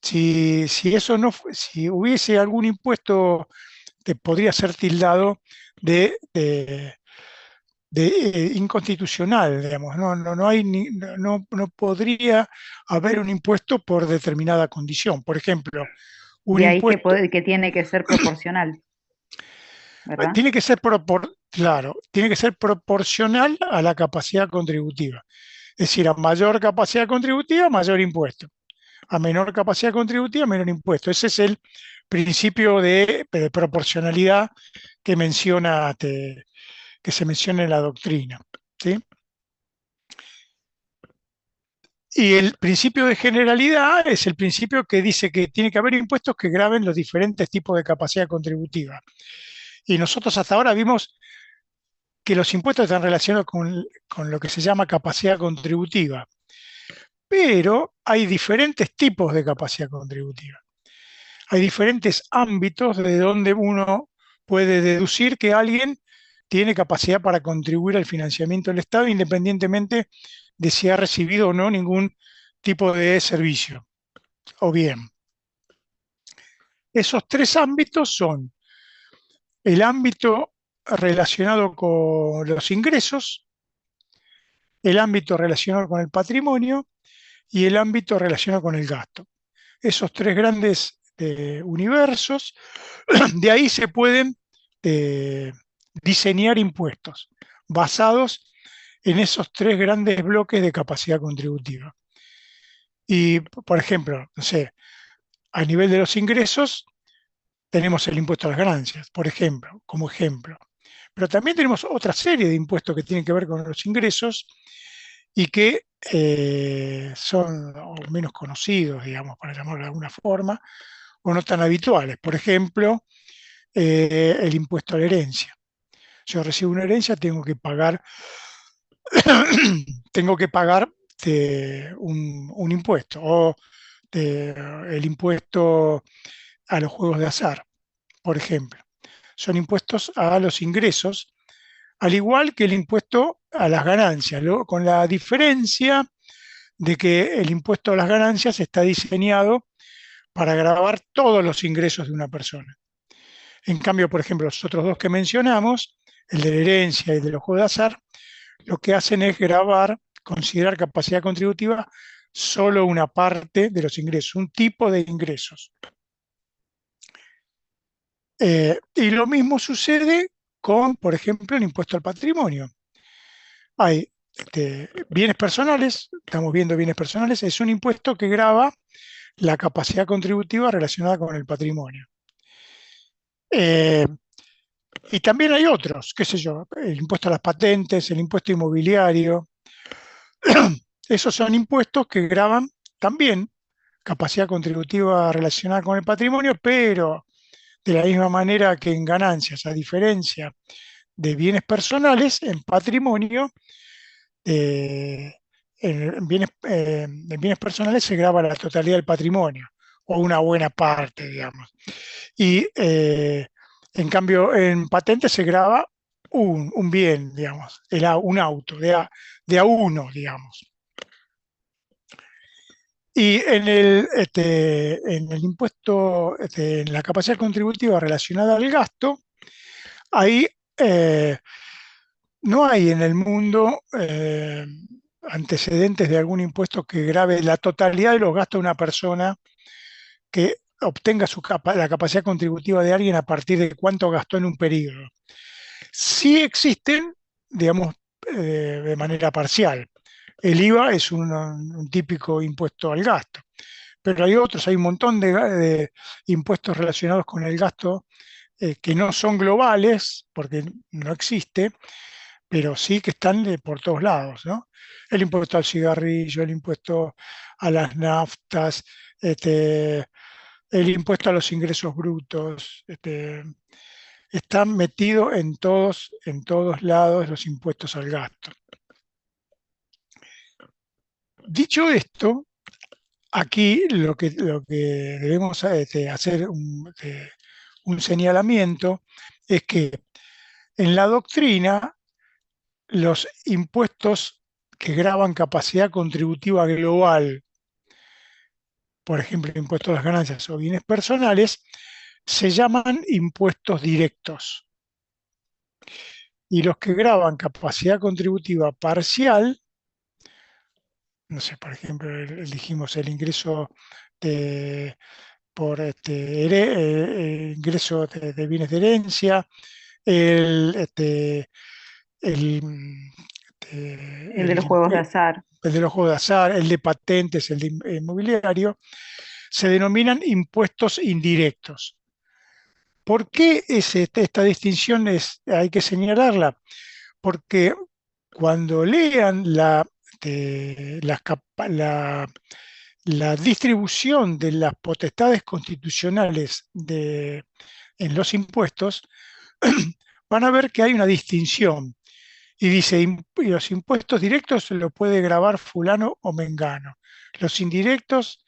Si eso no, si hubiese algún impuesto que podría ser tildado de inconstitucional, digamos. No hay no podría haber un impuesto por determinada condición. Por ejemplo, un
De ahí
impuesto
que tiene que ser proporcional, ¿verdad?
tiene que ser claro, tiene que ser proporcional a la capacidad contributiva. Es decir, a mayor capacidad contributiva, mayor impuesto. A menor capacidad contributiva, menor impuesto. Ese es el principio de proporcionalidad que que se menciona en la doctrina. ¿Sí? Y el principio de generalidad es el principio que dice que tiene que haber impuestos que graven los diferentes tipos de capacidad contributiva. Y nosotros hasta ahora vimos que los impuestos están relacionados con lo que se llama capacidad contributiva, pero hay diferentes tipos de capacidad contributiva. Hay diferentes ámbitos de donde uno puede deducir que alguien tiene capacidad para contribuir al financiamiento del Estado independientemente de si ha recibido o no ningún tipo de servicio o bien. Esos tres ámbitos son el ámbito relacionado con los ingresos, el ámbito relacionado con el patrimonio y el ámbito relacionado con el gasto. Esos tres grandes universos, de ahí se pueden diseñar impuestos basados en esos tres grandes bloques de capacidad contributiva. Y, por ejemplo, no sé, a nivel de los ingresos, tenemos el impuesto a las ganancias, por ejemplo, como ejemplo. Pero también tenemos otra serie de impuestos que tienen que ver con los ingresos y que son menos conocidos, digamos, para llamarlo de alguna forma, o no tan habituales. Por ejemplo, el impuesto a la herencia. Yo recibo una herencia, tengo que pagar un impuesto, o el impuesto a los juegos de azar, por ejemplo. Son impuestos a los ingresos, al igual que el impuesto a las ganancias, con la diferencia de que el impuesto a las ganancias está diseñado para gravar todos los ingresos de una persona. En cambio, por ejemplo, los otros dos que mencionamos, el de la herencia y el de los juegos de azar, lo que hacen es considerar capacidad contributiva solo una parte de los ingresos, un tipo de ingresos. Y lo mismo sucede con, por ejemplo, el impuesto al patrimonio. Hay bienes personales, estamos viendo bienes personales, es un impuesto que grava la capacidad contributiva relacionada con el patrimonio. Y también hay otros, qué sé yo, el impuesto a las patentes, el impuesto inmobiliario. Esos son impuestos que gravan también capacidad contributiva relacionada con el patrimonio, pero de la misma manera que en ganancias, a diferencia de bienes personales, en patrimonio, en bienes personales se grava la totalidad del patrimonio, o una buena parte, digamos. Y en cambio, en patentes se grava un bien, digamos, un auto, de a uno, digamos. Y en el impuesto, en la capacidad contributiva relacionada al gasto, ahí no hay en el mundo antecedentes de algún impuesto que grave la totalidad de los gastos de una persona que obtenga la capacidad contributiva de alguien a partir de cuánto gastó en un periodo. Sí existen, digamos, de manera parcial. El IVA es un típico impuesto al gasto, pero hay otros, hay un montón de impuestos relacionados con el gasto que no son globales, porque no existe, pero sí que están por todos lados, ¿no? El impuesto al cigarrillo, el impuesto a las naftas, el impuesto a los ingresos brutos, están metidos en todos lados los impuestos al gasto. Dicho esto, aquí lo que debemos hacer un señalamiento es que en la doctrina los impuestos que graban capacidad contributiva global, por ejemplo, el impuesto a las ganancias o bienes personales, se llaman impuestos directos. Y los que graban capacidad contributiva parcial, no sé, por ejemplo, dijimos el ingreso por ingreso de bienes de herencia, el, este, el,
El de los juegos de azar.
el de los juegos de azar, el de patentes, el de inmobiliario, se denominan impuestos indirectos. ¿Por qué esta distinción hay que señalarla? Porque cuando lean la distribución de las potestades constitucionales en los impuestos, van a ver que hay una distinción. Y dice, y los impuestos directos se los puede gravar fulano o mengano, los indirectos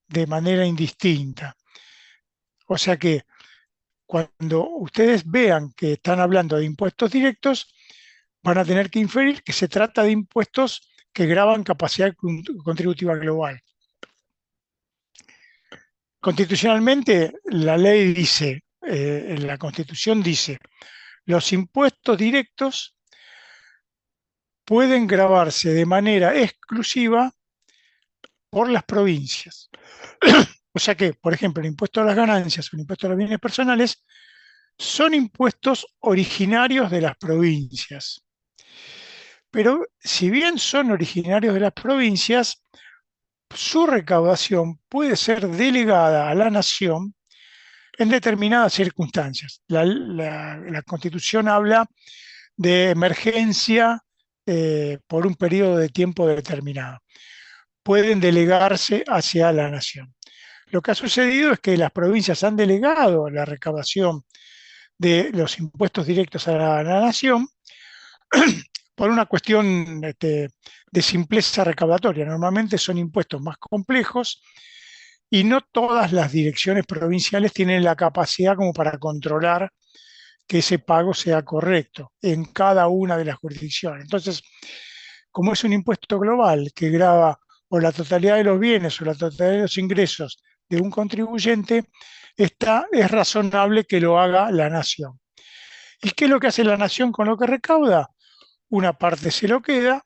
de manera indistinta. O sea que cuando ustedes vean que están hablando de impuestos directos, van a tener que inferir que se trata de impuestos que graban capacidad contributiva global. Constitucionalmente, la ley dice, la Constitución dice, los impuestos directos pueden grabarse de manera exclusiva por las provincias. O sea que, por ejemplo, el impuesto a las ganancias o el impuesto a los bienes personales son impuestos originarios de las provincias. Pero si bien son originarios de las provincias, su recaudación puede ser delegada a la nación en determinadas circunstancias. La Constitución habla de emergencia por un periodo de tiempo determinado. Pueden delegarse hacia la nación. Lo que ha sucedido es que las provincias han delegado la recaudación de los impuestos directos a la nación por una cuestión de simpleza recaudatoria. Normalmente son impuestos más complejos y no todas las direcciones provinciales tienen la capacidad como para controlar que ese pago sea correcto en cada una de las jurisdicciones. Entonces, como es un impuesto global que grava o la totalidad de los bienes o la totalidad de los ingresos de un contribuyente, es razonable que lo haga la nación. ¿Y qué es lo que hace la nación con lo que recauda? Una parte se lo queda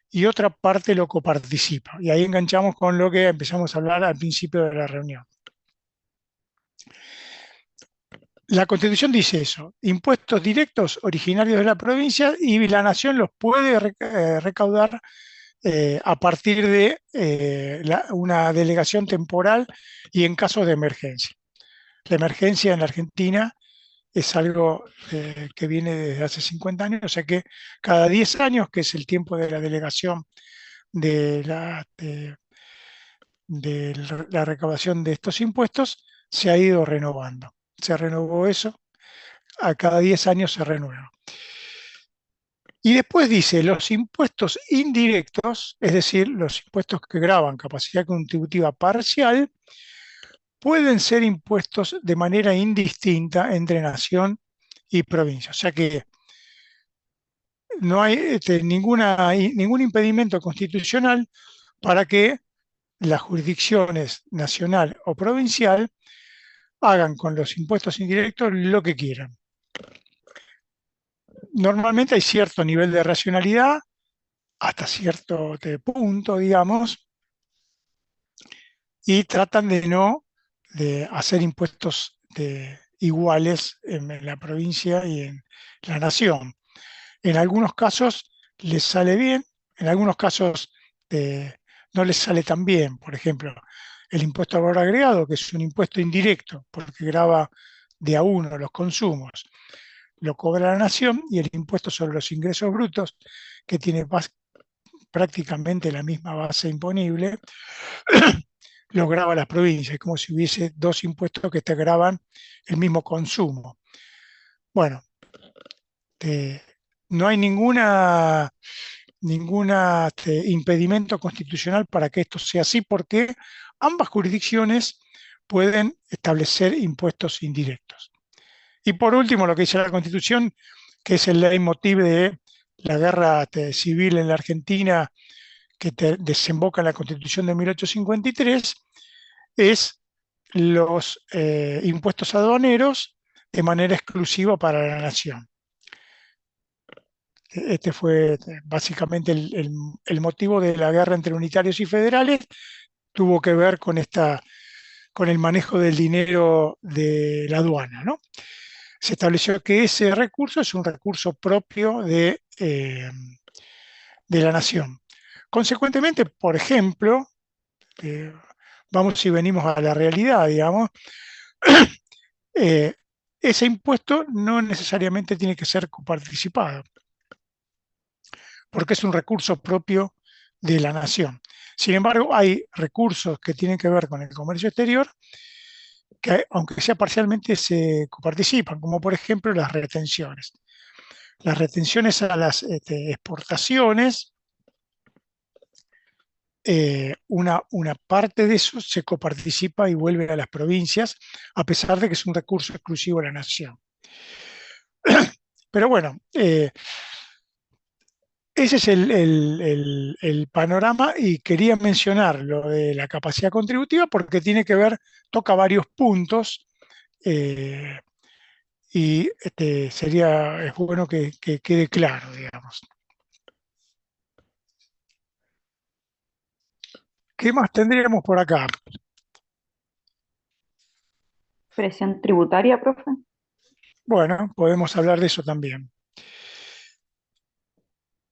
y otra parte lo coparticipa. Y ahí enganchamos con lo que empezamos a hablar al principio de la reunión. La Constitución dice eso, impuestos directos originarios de la provincia y la nación los puede recaudar a partir de una delegación temporal y en casos de emergencia. La emergencia en la Argentina es algo que viene desde hace 50 años, o sea que cada 10 años, que es el tiempo de la delegación de la recaudación de estos impuestos, se ha ido renovando. Se renovó eso, a cada 10 años se renueva. Y después dice, los impuestos indirectos, es decir, los impuestos que graban capacidad contributiva parcial, pueden ser impuestos de manera indistinta entre nación y provincia. O sea que no hay ningún impedimento constitucional para que las jurisdicciones nacional o provincial hagan con los impuestos indirectos lo que quieran. Normalmente hay cierto nivel de racionalidad, hasta cierto punto, digamos, y tratan de no hacer impuestos iguales en la provincia y en la nación. En algunos casos les sale bien, en algunos casos no les sale tan bien. Por ejemplo, el impuesto al valor agregado, que es un impuesto indirecto porque grava de a uno los consumos, lo cobra la nación, y el impuesto sobre los ingresos brutos, que tiene prácticamente la misma base imponible, lo grava las provincias. Es como si hubiese dos impuestos que te gravan el mismo consumo. Bueno, no hay ninguna impedimento constitucional para que esto sea así, porque ambas jurisdicciones pueden establecer impuestos indirectos. Y por último, lo que dice la Constitución, que es el leitmotiv de la guerra civil en la Argentina, que desemboca en la Constitución de 1853, es los impuestos aduaneros de manera exclusiva para la nación. Este fue básicamente el motivo de la guerra entre unitarios y federales, tuvo que ver con el manejo del dinero de la aduana, ¿no? Se estableció que ese recurso es un recurso propio de la nación. Consecuentemente, por ejemplo, vamos y venimos a la realidad, digamos, ese impuesto no necesariamente tiene que ser coparticipado, porque es un recurso propio de la nación. Sin embargo, hay recursos que tienen que ver con el comercio exterior que, aunque sea parcialmente, se coparticipan, como por ejemplo las retenciones. Las retenciones a las exportaciones, una parte de eso se coparticipa y vuelve a las provincias, a pesar de que es un recurso exclusivo de la nación. Pero bueno, ese es el panorama, y quería mencionar lo de la capacidad contributiva porque tiene que ver, toca varios puntos, y es bueno que quede claro, digamos. ¿Qué más tendríamos por acá?
Presión tributaria, profe.
Bueno, podemos hablar de eso también.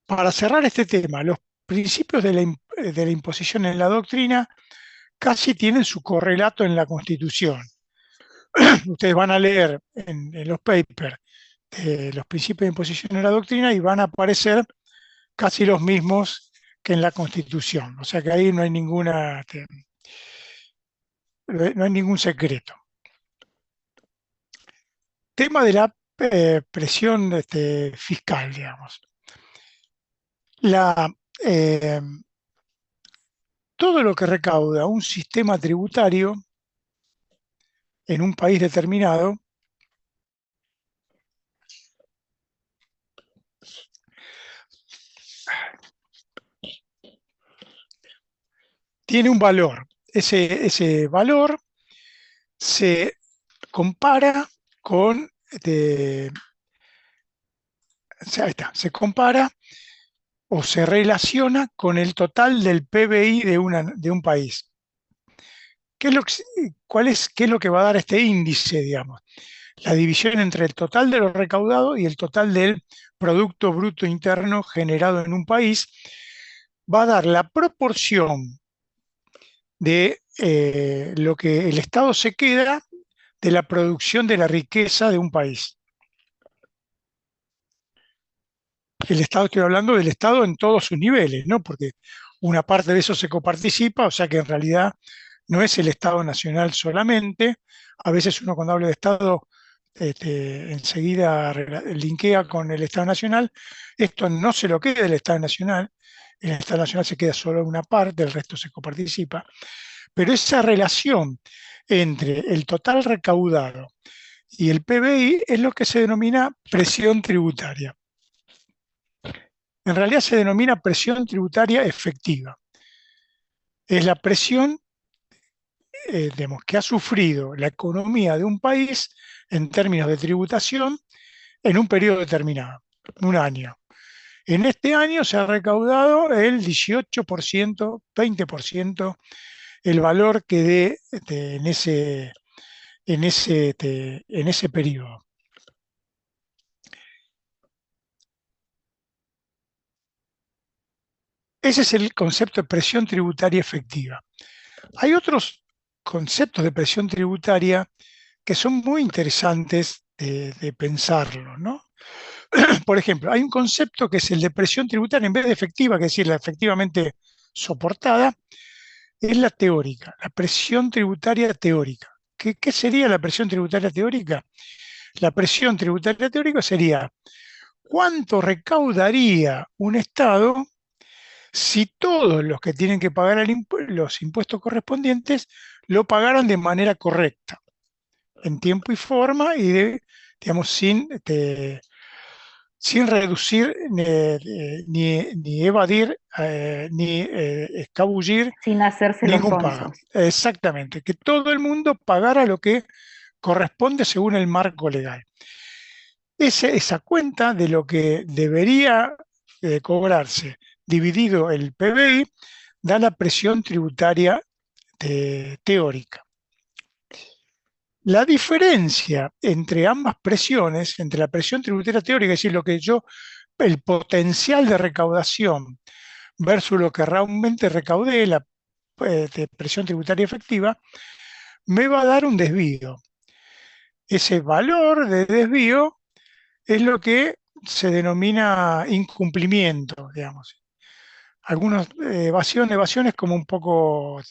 Para cerrar este tema, los principios de la imposición en la doctrina casi tienen su correlato en la Constitución. Ustedes van a leer en los papers los principios de imposición en la doctrina y van a aparecer casi los mismos que en la Constitución. O sea que ahí no hay no hay ningún secreto. Tema de la presión fiscal, digamos. Eh, todo lo que recauda un sistema tributario en un país determinado tiene un valor. Ese valor se compara con, se compara o se relaciona con el total del PBI de un país. ¿Qué es lo que va a dar este índice, digamos? La división entre el total de lo recaudado y el total del Producto Bruto Interno generado en un país va a dar la proporción de lo que el Estado se queda de la producción de la riqueza de un país. El Estado, estoy hablando del Estado en todos sus niveles, ¿no? Porque una parte de eso se coparticipa, o sea que en realidad no es el Estado nacional solamente. A veces uno, cuando habla de Estado, enseguida linkea con el Estado nacional. Esto no se lo queda el Estado nacional. El Estado nacional se queda solo una parte, el resto se coparticipa. Pero esa relación entre el total recaudado y el PBI es lo que se denomina presión tributaria. En realidad se denomina presión tributaria efectiva. Es la presión digamos, que ha sufrido la economía de un país en términos de tributación en un periodo determinado, un año. En este año se ha recaudado el 18%, 20%, el valor que dé en ese periodo. Ese es el concepto de presión tributaria efectiva. Hay otros conceptos de presión tributaria que son muy interesantes de pensarlo, ¿no? Por ejemplo, hay un concepto que es el de presión tributaria en vez de efectiva, que es decir, la efectivamente soportada, es la teórica, la presión tributaria teórica. ¿Qué sería la presión tributaria teórica? La presión tributaria teórica sería cuánto recaudaría un Estado si todos los que tienen que pagar los impuestos correspondientes lo pagaran de manera correcta, en tiempo y forma y digamos, sin reducir ni evadir ni escabullir
Sin hacerse los
ningún pago.
sonsos.
Exactamente, que todo el mundo pagara lo que corresponde según el marco legal. Esa cuenta de lo que debería cobrarse dividido el PBI da la presión tributaria teórica. La diferencia entre ambas presiones, entre la presión tributaria teórica, es decir, el potencial de recaudación versus lo que realmente recaudé, la presión tributaria efectiva, me va a dar un desvío. Ese valor de desvío es lo que se denomina incumplimiento, digamos. Algunas evasión es como un poco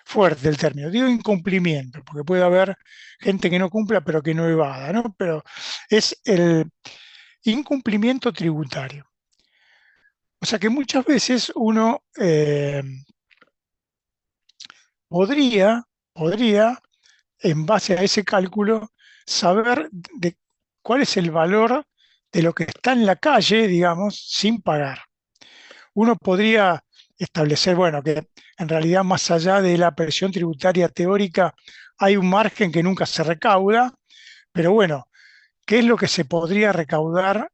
fuerte el término. Digo incumplimiento, porque puede haber gente que no cumpla pero que no evada, ¿no? Pero es el incumplimiento tributario. O sea que muchas veces uno podría, en base a ese cálculo, saber de cuál es el valor de lo que está en la calle, digamos, sin pagar. Uno podría establecer, bueno, que en realidad más allá de la presión tributaria teórica hay un margen que nunca se recauda, pero bueno, ¿qué es lo que se podría recaudar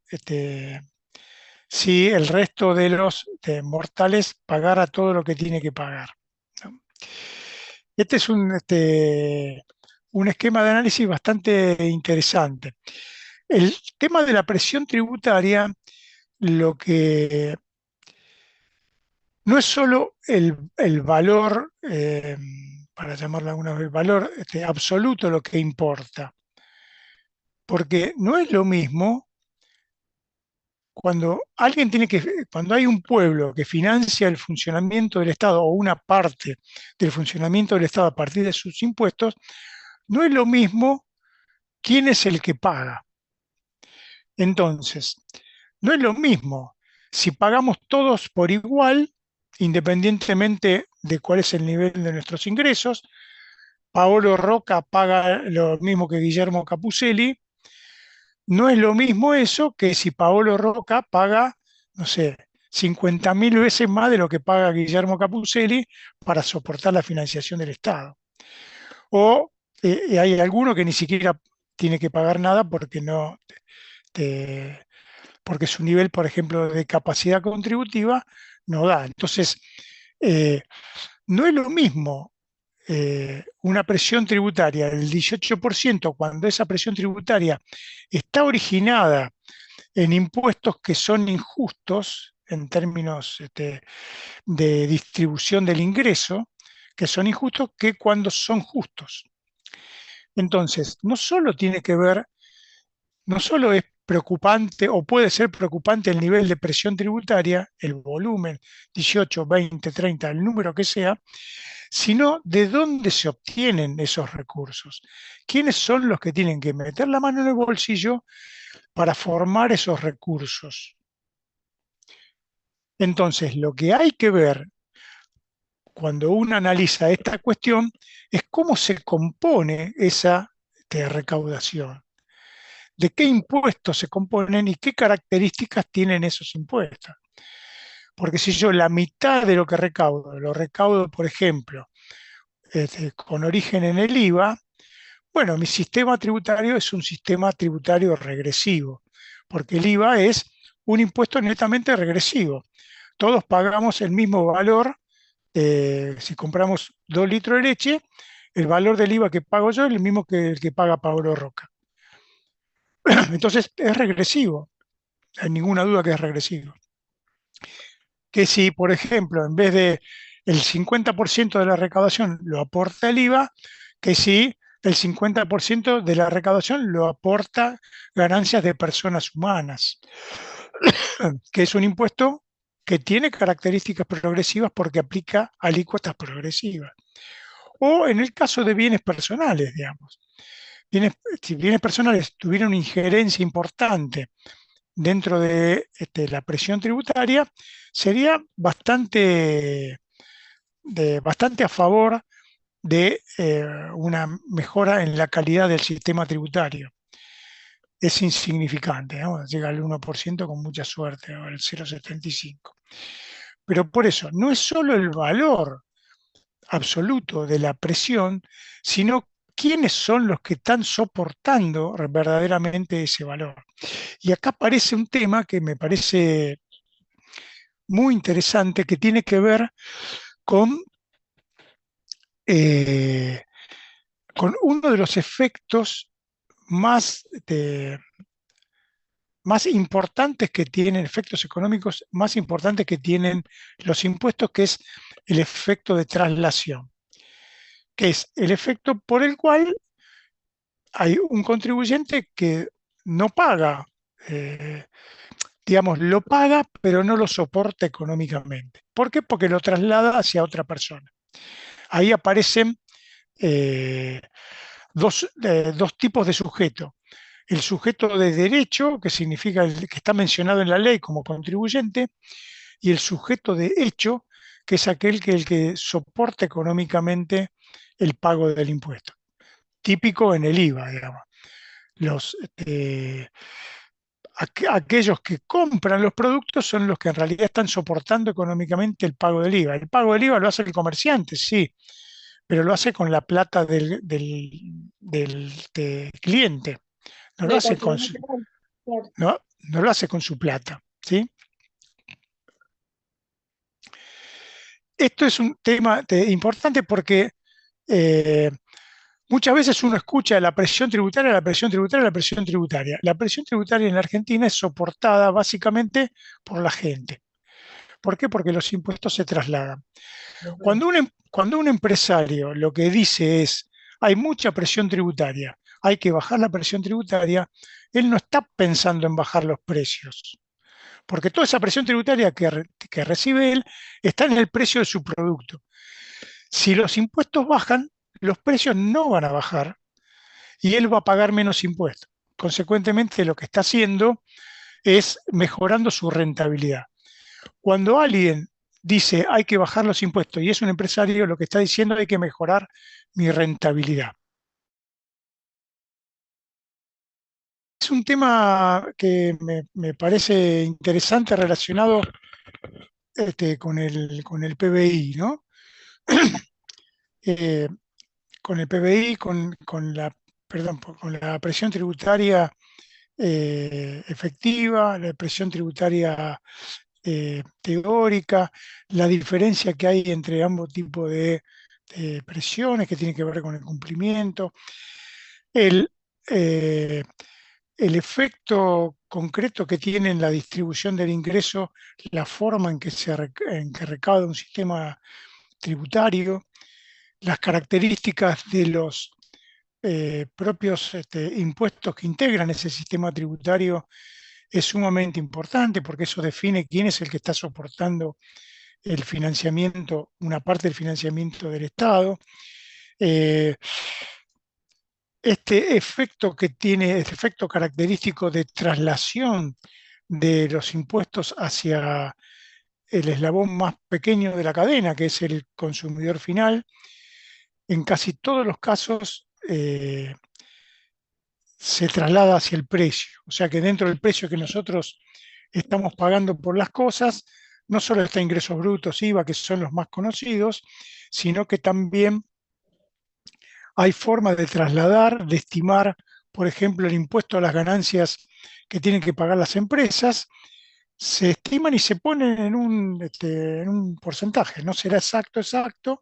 si el resto de los mortales pagara todo lo que tiene que pagar? ¿No? Este es un esquema de análisis bastante interesante. El tema de la presión tributaria, lo que no es solo el valor, para llamarlo alguna vez, el valor absoluto lo que importa, porque no es lo mismo cuando cuando hay un pueblo que financia el funcionamiento del Estado o una parte del funcionamiento del Estado a partir de sus impuestos, no es lo mismo quién es el que paga. Entonces, no es lo mismo si pagamos todos por igual, independientemente de cuál es el nivel de nuestros ingresos. Paolo Roca paga lo mismo que Guillermo Capuzzelli. No es lo mismo eso que si Paolo Roca paga, no sé, 50.000 veces más de lo que paga Guillermo Capuzzelli para soportar la financiación del Estado. O hay alguno que ni siquiera tiene que pagar nada porque no, porque su nivel, por ejemplo, de capacidad contributiva no da. Entonces, no es lo mismo una presión tributaria del 18% cuando esa presión tributaria está originada en impuestos que son injustos en términos de distribución del ingreso, que son injustos, que cuando son justos. Entonces, no solo tiene que ver, no solo es preocupante o puede ser preocupante el nivel de presión tributaria, el volumen, 18, 20, 30, el número que sea, sino de dónde se obtienen esos recursos. ¿Quiénes son los que tienen que meter la mano en el bolsillo para formar esos recursos? Entonces, lo que hay que ver cuando uno analiza esta cuestión es cómo se compone esa recaudación, de qué impuestos se componen y qué características tienen esos impuestos. Porque si yo la mitad de lo que recaudo, lo recaudo, por ejemplo, con origen en el IVA, bueno, mi sistema tributario es un sistema tributario regresivo, porque el IVA es un impuesto netamente regresivo. Todos pagamos el mismo valor. Si compramos 2 litros de leche, el valor del IVA que pago yo es el mismo que el que paga Paolo Roca. Entonces es regresivo, no hay ninguna duda que es regresivo. Que si, por ejemplo, en vez de el 50% de la recaudación lo aporta el IVA, que si el 50% de la recaudación lo aporta ganancias de personas humanas, que es un impuesto que tiene características progresivas porque aplica alícuotas progresivas. O en el caso de bienes personales, digamos. Si bienes personales tuvieran una injerencia importante dentro de la presión tributaria sería bastante, bastante a favor de una mejora en la calidad del sistema tributario. Es insignificante, ¿no? Llega al 1% con mucha suerte, o al 0,75. Pero por eso, no es solo el valor absoluto de la presión, sino quiénes son los que están soportando verdaderamente ese valor. Y acá aparece un tema que me parece muy interesante, que tiene que ver con, eh, con uno de los efectos más, más importantes que tienen, efectos económicos más importantes que tienen los impuestos, que es el efecto de traslación, que es el efecto por el cual hay un contribuyente que no paga, eh, digamos, lo paga, pero no lo soporta económicamente. ¿Por qué? Porque lo traslada hacia otra persona. Ahí aparecen dos tipos de sujeto. El sujeto de derecho, que significa el que está mencionado en la ley como contribuyente, y el sujeto de hecho, que es el que soporta económicamente el pago del impuesto. Típico en el IVA, digamos. Aquellos que compran los productos son los que en realidad están soportando económicamente el pago del IVA. El pago del IVA lo hace el comerciante, sí, pero lo hace con la plata del cliente, no lo hace con su, no lo hace con su plata, ¿sí? Esto es un tema importante porque muchas veces uno escucha la presión tributaria, la presión tributaria, la presión tributaria. La presión tributaria en la Argentina es soportada básicamente por la gente. ¿Por qué? Porque los impuestos se trasladan. Cuando un empresario lo que dice es, hay mucha presión tributaria, hay que bajar la presión tributaria, él no está pensando en bajar los precios, porque toda esa presión tributaria que recibe él está en el precio de su producto. Si los impuestos bajan, los precios no van a bajar y él va a pagar menos impuestos. Consecuentemente, lo que está haciendo es mejorando su rentabilidad. Cuando alguien dice hay que bajar los impuestos y es un empresario, lo que está diciendo hay que mejorar mi rentabilidad. Es un tema que me parece interesante relacionado con el PBI, ¿no? Eh, con el PBI, con la presión tributaria efectiva, la presión tributaria teórica, la diferencia que hay entre ambos tipos de presiones que tienen que ver con el cumplimiento, el, eh, el efecto concreto que tiene en la distribución del ingreso, la forma en que recauda un sistema tributario, las características de los propios impuestos que integran ese sistema tributario es sumamente importante porque eso define quién es el que está soportando el financiamiento, una parte del financiamiento del Estado. Este efecto que tiene, este efecto característico de traslación de los impuestos hacia el eslabón más pequeño de la cadena, que es el consumidor final, en casi todos los casos se traslada hacia el precio. O sea que dentro del precio que nosotros estamos pagando por las cosas, no solo está ingresos brutos, IVA, que son los más conocidos, sino que también hay formas de trasladar, de estimar, por ejemplo, el impuesto a las ganancias que tienen que pagar las empresas, se estiman y se ponen en un porcentaje. No será exacto,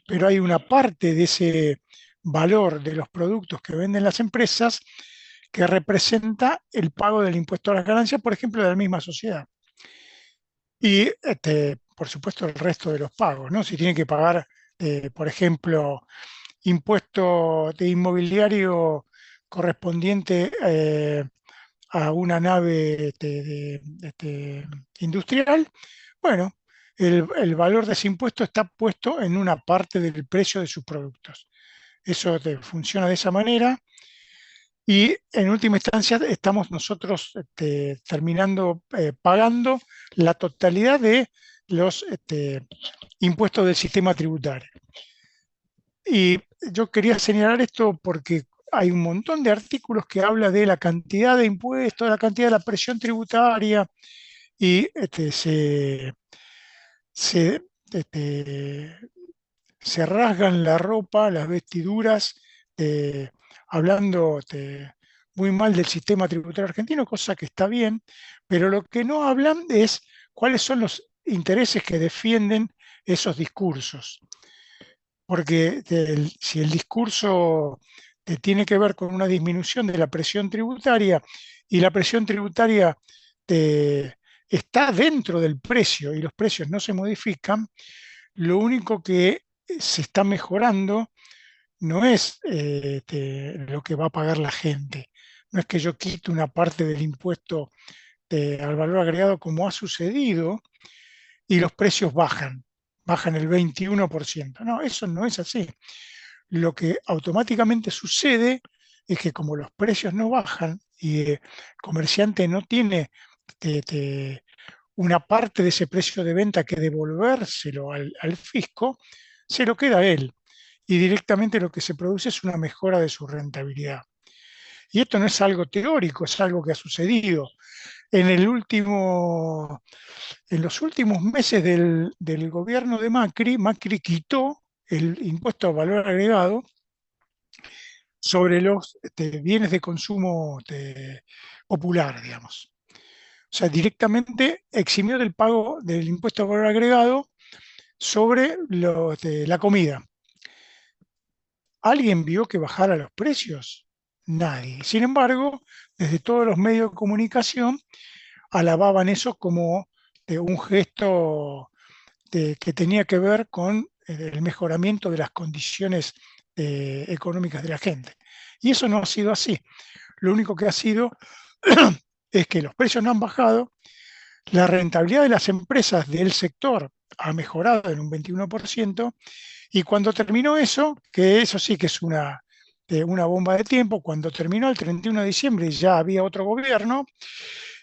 pero hay una parte de ese valor de los productos que venden las empresas que representa el pago del impuesto a las ganancias, por ejemplo, de la misma sociedad. Y, por supuesto, el resto de los pagos, ¿no? Si tienen que pagar, por ejemplo, impuesto de inmobiliario correspondiente a una nave industrial, bueno, el valor de ese impuesto está puesto en una parte del precio de sus productos. Eso funciona de esa manera y en última instancia estamos nosotros terminando pagando la totalidad de los impuestos del sistema tributario. Y yo quería señalar esto porque hay un montón de artículos que habla de la cantidad de impuestos, de la cantidad de la presión tributaria, y se, este, se rasgan la ropa, las vestiduras, hablando muy mal del sistema tributario argentino, cosa que está bien, pero lo que no hablan es cuáles son los intereses que defienden esos discursos. Porque si el discurso tiene que ver con una disminución de la presión tributaria y la presión tributaria está dentro del precio y los precios no se modifican, lo único que se está mejorando no es lo que va a pagar la gente. No es que yo quite una parte del impuesto al valor agregado como ha sucedido y los precios bajan el 21%. No, eso no es así. Lo que automáticamente sucede es que como los precios no bajan y el comerciante no tiene una parte de ese precio de venta que devolvérselo al fisco, se lo queda a él. Y directamente lo que se produce es una mejora de su rentabilidad. Y esto no es algo teórico, es algo que ha sucedido. En los últimos meses del gobierno de Macri, Macri quitó el impuesto al valor agregado sobre los bienes de consumo popular, digamos. O sea, directamente eximió del pago del impuesto al valor agregado sobre la comida. ¿Alguien vio que bajara los precios? Nadie. Sin embargo, desde todos los medios de comunicación alababan eso como un gesto que tenía que ver con el mejoramiento de las condiciones económicas de la gente. Y eso no ha sido así. Lo único que ha sido es que los precios no han bajado, la rentabilidad de las empresas del sector ha mejorado en un 21%, y cuando terminó eso, que eso sí que es una bomba de tiempo, cuando terminó el 31 de diciembre ya había otro gobierno,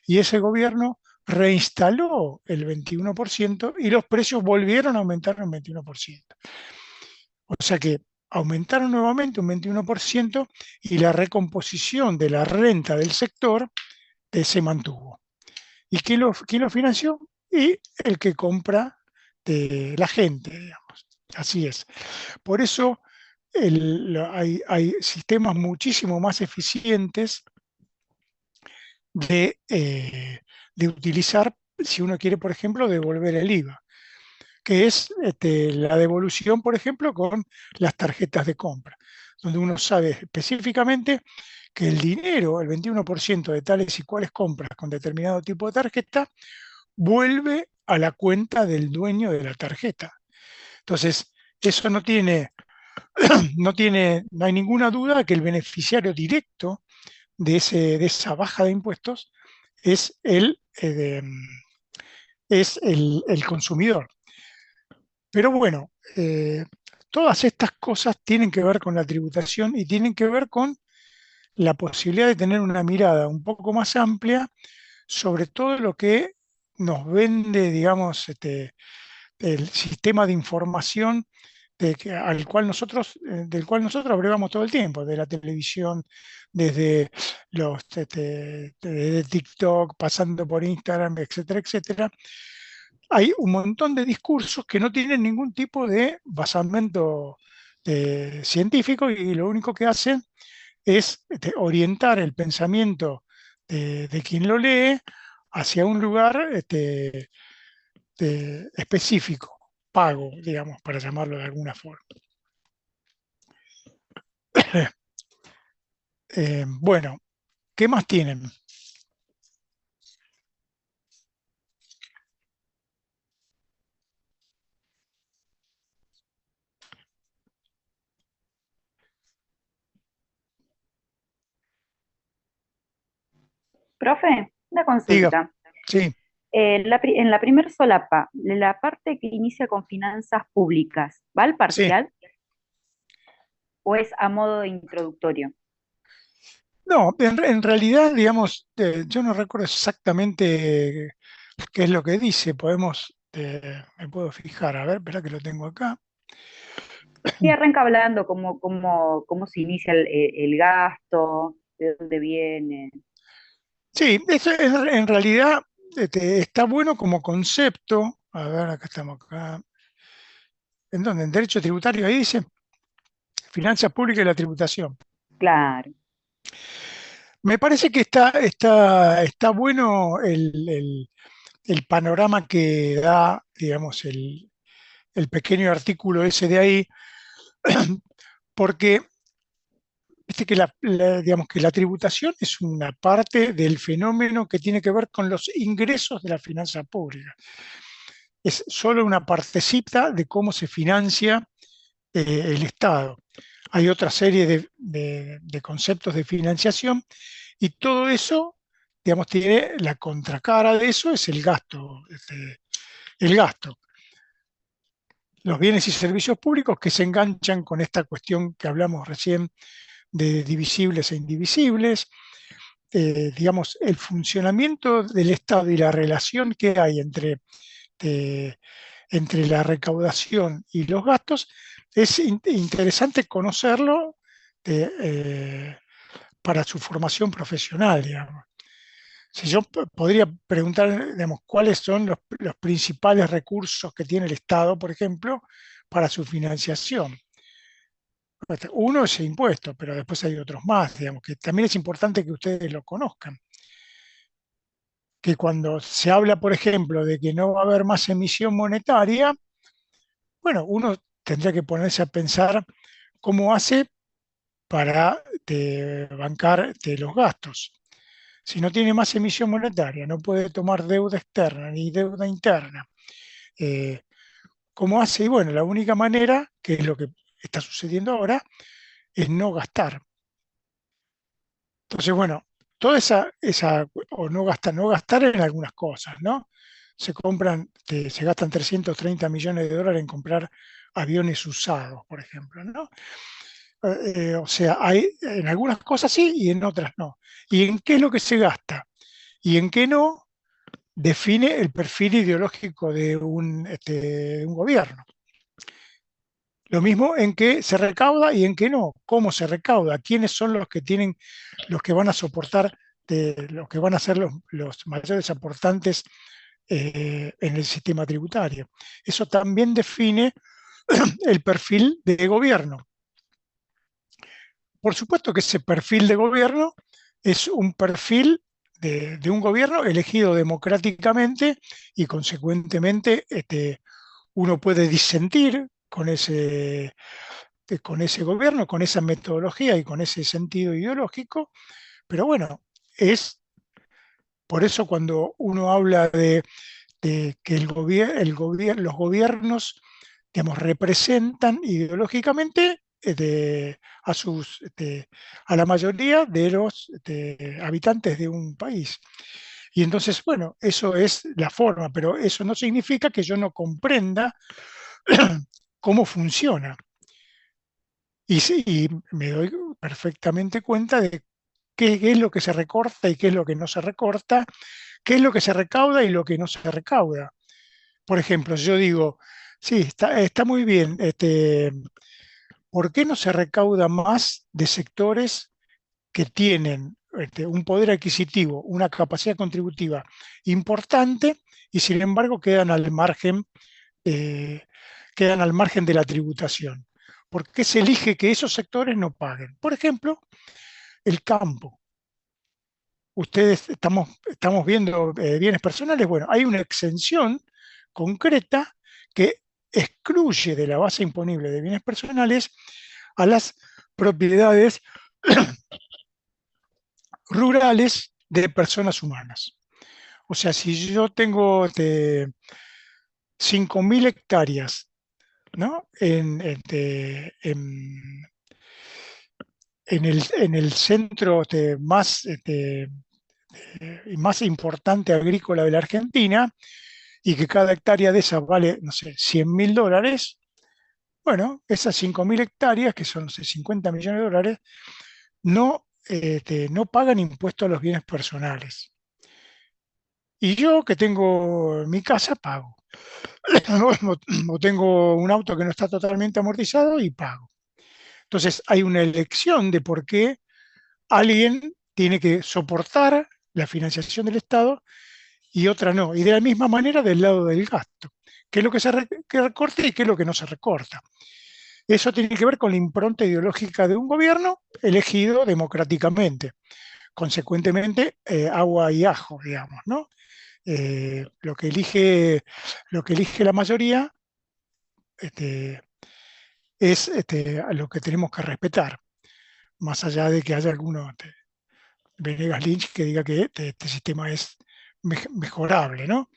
y ese gobierno reinstaló el 21% y los precios volvieron a aumentar un 21%. O sea que aumentaron nuevamente un 21% y la recomposición de la renta del sector se mantuvo. ¿Y quién lo financió? Y el que compra de la gente, digamos. Así es. Por eso hay sistemas muchísimo más eficientes de utilizar si uno quiere, por ejemplo, devolver el IVA, que es la devolución, por ejemplo, con las tarjetas de compra, donde uno sabe específicamente que el dinero, el 21% de tales y cuales compras con determinado tipo de tarjeta, vuelve a la cuenta del dueño de la tarjeta. Entonces, eso no hay ninguna duda que el beneficiario directo de esa baja de impuestos es el consumidor. Pero bueno, todas estas cosas tienen que ver con la tributación y tienen que ver con la posibilidad de tener una mirada un poco más amplia sobre todo lo que nos vende, digamos, el sistema de información del cual nosotros brevamos todo el tiempo, de la televisión, desde desde TikTok, pasando por Instagram, etcétera, etcétera. Hay un montón de discursos que no tienen ningún tipo de basamento científico y lo único que hacen es orientar el pensamiento de quien lo lee hacia un lugar específico, pago, digamos, para llamarlo de alguna forma. Bueno, ¿qué más tienen?
Profe, una
Diga,
consulta.
sí,
En la primer solapa, la parte que inicia con finanzas públicas, ¿va al
sí.
parcial o es a modo de introductorio?
No, en realidad, digamos, yo no recuerdo exactamente qué es lo que dice. Me puedo fijar, a ver, espera que lo tengo acá.
Sí, arranca hablando cómo se inicia el gasto, de dónde viene.
Sí, eso en realidad está bueno como concepto. A ver, acá estamos acá. ¿En dónde? En derecho tributario, ahí dice finanzas públicas y la tributación.
Claro.
Me parece que está bueno el panorama que da, digamos, el pequeño artículo ese de ahí, porque viste que digamos que la tributación es una parte del fenómeno que tiene que ver con los ingresos de la finanza pública. Es solo una partecita de cómo se financia el Estado. Hay otra serie de conceptos de financiación y todo eso, digamos, tiene la contracara de eso, es el gasto. El gasto. Los bienes y servicios públicos que se enganchan con esta cuestión que hablamos recién de divisibles e indivisibles, digamos, el funcionamiento del Estado y la relación que hay eh, entre la recaudación y los gastos, es interesante conocerlo para su formación profesional, digamos. Si yo podría preguntar, digamos, cuáles son los principales recursos que tiene el Estado, por ejemplo, para su financiación. Uno es el impuesto, pero después hay otros más, digamos, que también es importante que ustedes lo conozcan. Que cuando se habla, por ejemplo, de que no va a haber más emisión monetaria, bueno, uno tendría que ponerse a pensar cómo hace para bancar los gastos. Si no tiene más emisión monetaria, no puede tomar deuda externa ni deuda interna. Eh, ¿Cómo hace? Y bueno, la única manera, que es lo que está sucediendo ahora, es no gastar. Entonces, bueno, toda o no gastar en algunas cosas, ¿no? Se gastan 330 millones de dólares en comprar aviones usados, por ejemplo, ¿no? O sea, hay en algunas cosas sí y en otras no. ¿Y en qué es lo que se gasta? Y en qué no, define el perfil ideológico de un gobierno. Lo mismo en qué se recauda y en qué no, cómo se recauda, quiénes son los que van a soportar, los que van a ser los mayores aportantes en el sistema tributario. Eso también define el perfil de gobierno. Por supuesto que ese perfil de gobierno es un perfil de un gobierno elegido democráticamente y consecuentemente uno puede disentir con ese gobierno, con esa metodología y con ese sentido ideológico, pero bueno, es por eso cuando uno habla de que los gobiernos, digamos, representan ideológicamente a la mayoría de los habitantes de un país. Y entonces, bueno, eso es la forma, pero eso no significa que yo no comprenda cómo funciona. Y sí, y me doy perfectamente cuenta de qué es lo que se recorta y qué es lo que no se recorta, qué es lo que se recauda y lo que no se recauda. Por ejemplo, yo digo, sí, está muy bien, ¿por qué no se recauda más de sectores que tienen un poder adquisitivo, una capacidad contributiva importante y sin embargo eh, quedan al margen de la tributación? ¿Por qué se elige que esos sectores no paguen? Por ejemplo, el campo. Estamos viendo bienes personales. Bueno, hay una exención concreta que excluye de la base imponible de bienes personales a las propiedades rurales de personas humanas. O sea, si yo tengo 5.000 hectáreas, ¿no? En el centro más importante agrícola de la Argentina y que cada hectárea de esas vale, no sé, $100.000, bueno, esas 5.000 hectáreas, que son, no sé, 50 millones de dólares, no no pagan impuestos a los bienes personales. Y yo que tengo mi casa, pago. O tengo un auto que no está totalmente amortizado y pago. Entonces hay una elección de por qué alguien tiene que soportar la financiación del Estado y otra no. Y de la misma manera del lado del gasto. ¿Qué es lo que se que recorta y qué es lo que no se recorta? Eso tiene que ver con la impronta ideológica de un gobierno elegido democráticamente. Consecuentemente, agua y ajo, digamos, ¿no? Lo que elige la mayoría este, es a lo que tenemos que respetar, más allá de que haya alguno, Venegas Lynch, que diga que este sistema es mejorable, ¿no?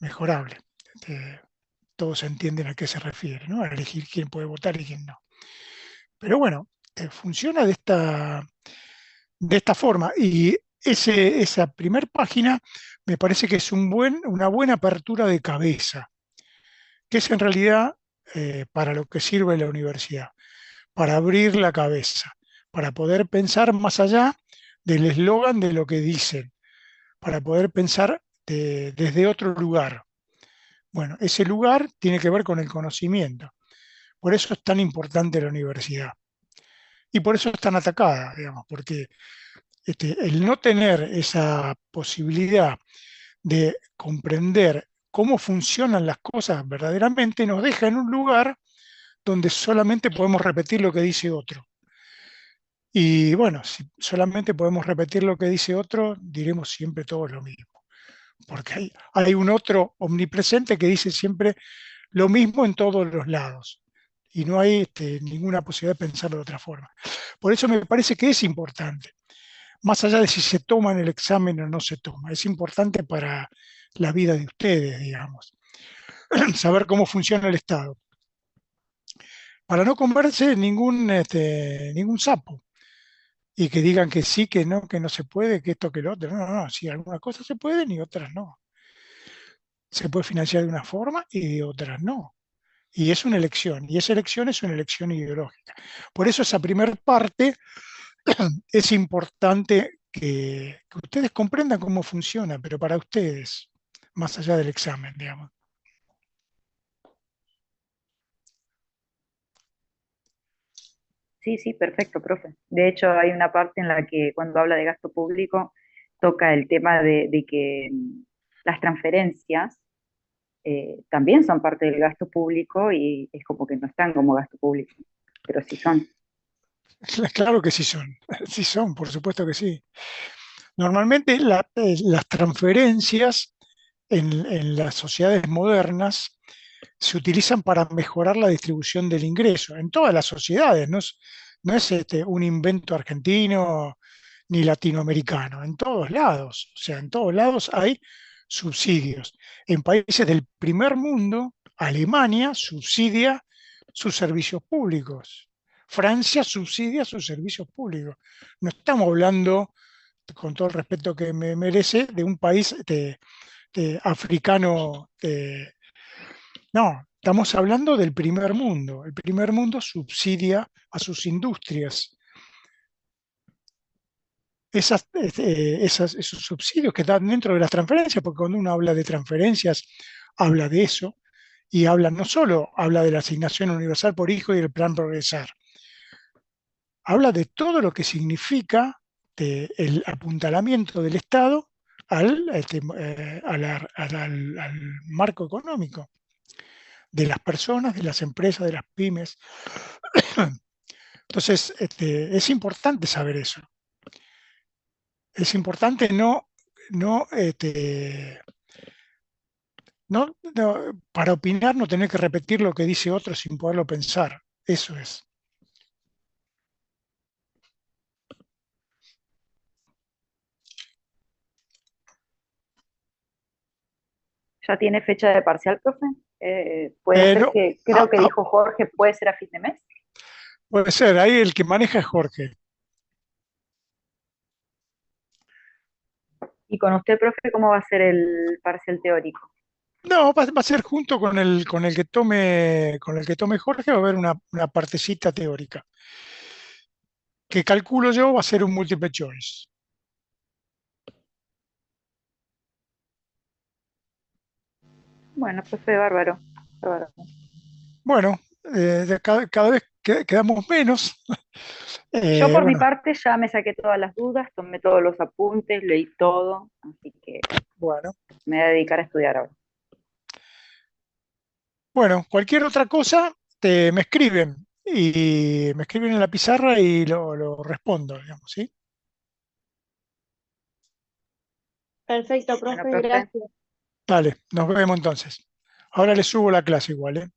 Mejorable. Todos entienden a qué se refiere, ¿no? A elegir quién puede votar y quién no. Pero bueno, funciona de esta forma. Y esa primer página me parece que es una buena apertura de cabeza, que es en realidad para lo que sirve la universidad, para abrir la cabeza, para poder pensar más allá del eslogan de lo que dicen, para poder pensar desde otro lugar. Bueno, ese lugar tiene que ver con el conocimiento. Por eso es tan importante la universidad. Y por eso es tan atacada, digamos, porque el no tener esa posibilidad de comprender cómo funcionan las cosas verdaderamente nos deja en un lugar donde solamente podemos repetir lo que dice otro. Y bueno, si solamente podemos repetir lo que dice otro, diremos siempre todo lo mismo, porque hay un otro omnipresente que dice siempre lo mismo en todos los lados y no hay ninguna posibilidad de pensarlo de otra forma. Por eso me parece que es importante, más allá de si se toma en el examen o no se toma, es importante para la vida de ustedes, digamos, saber cómo funciona el Estado, para no comerse ningún sapo y que digan que no se puede, que esto, que lo otro. No, no, no, sí, algunas cosas se pueden y otras no. Se puede financiar de una forma y de otras no. Y es una elección, y esa elección es una elección ideológica. Por eso esa primera parte es importante que ustedes comprendan cómo funciona, pero para ustedes, más allá del examen, digamos.
Sí, sí, perfecto, profe. De hecho, hay una parte en la que cuando habla de gasto público toca el tema de que las transferencias también son parte del gasto público y es como que no están como gasto público, pero sí son.
Claro que sí son, sí son, por supuesto que sí. Normalmente las transferencias en las sociedades modernas se utilizan para mejorar la distribución del ingreso en todas las sociedades, no es un invento argentino ni latinoamericano, en todos lados, o sea, en todos lados hay subsidios. En países del primer mundo, Alemania subsidia sus servicios públicos, Francia subsidia sus servicios públicos. No estamos hablando, con todo el respeto que me merece, de un país africano. No, estamos hablando del primer mundo. El primer mundo subsidia a sus industrias. Esos subsidios que están dentro de las transferencias, porque cuando uno habla de transferencias, habla de eso, y habla no solo, habla de la asignación universal por hijo y el plan Progresar, habla de todo lo que significa el apuntalamiento del Estado al marco económico de las personas, de las empresas, de las pymes. Entonces, es importante saber eso. Es importante para opinar no tener que repetir lo que dice otro sin poderlo pensar. Eso es.
¿Ya tiene fecha de parcial, profe? Puede ser
No,
que, creo que dijo Jorge, puede ser a fin de mes.
puede ser, ahí el que maneja es Jorge.
Y con usted, profe, ¿cómo va a ser el parcial teórico?
No, va a ser junto con el que tome Jorge, va a haber una partecita teórica. que calculo yo va a ser un multiple choice.
Bueno, profe, bárbaro. Bárbaro.
Bueno, cada vez quedamos menos.
Yo por mi
Bueno,
parte ya me saqué todas las dudas, tomé todos los apuntes, leí todo, así que
bueno,
me voy a dedicar a estudiar ahora.
bueno, cualquier otra cosa me escriben y me escriben en la pizarra y lo respondo, digamos, ¿sí?
Perfecto,
Bueno,
profe,
profe,
gracias.
Vale, nos vemos entonces. Ahora les subo la clase igual, ¿eh?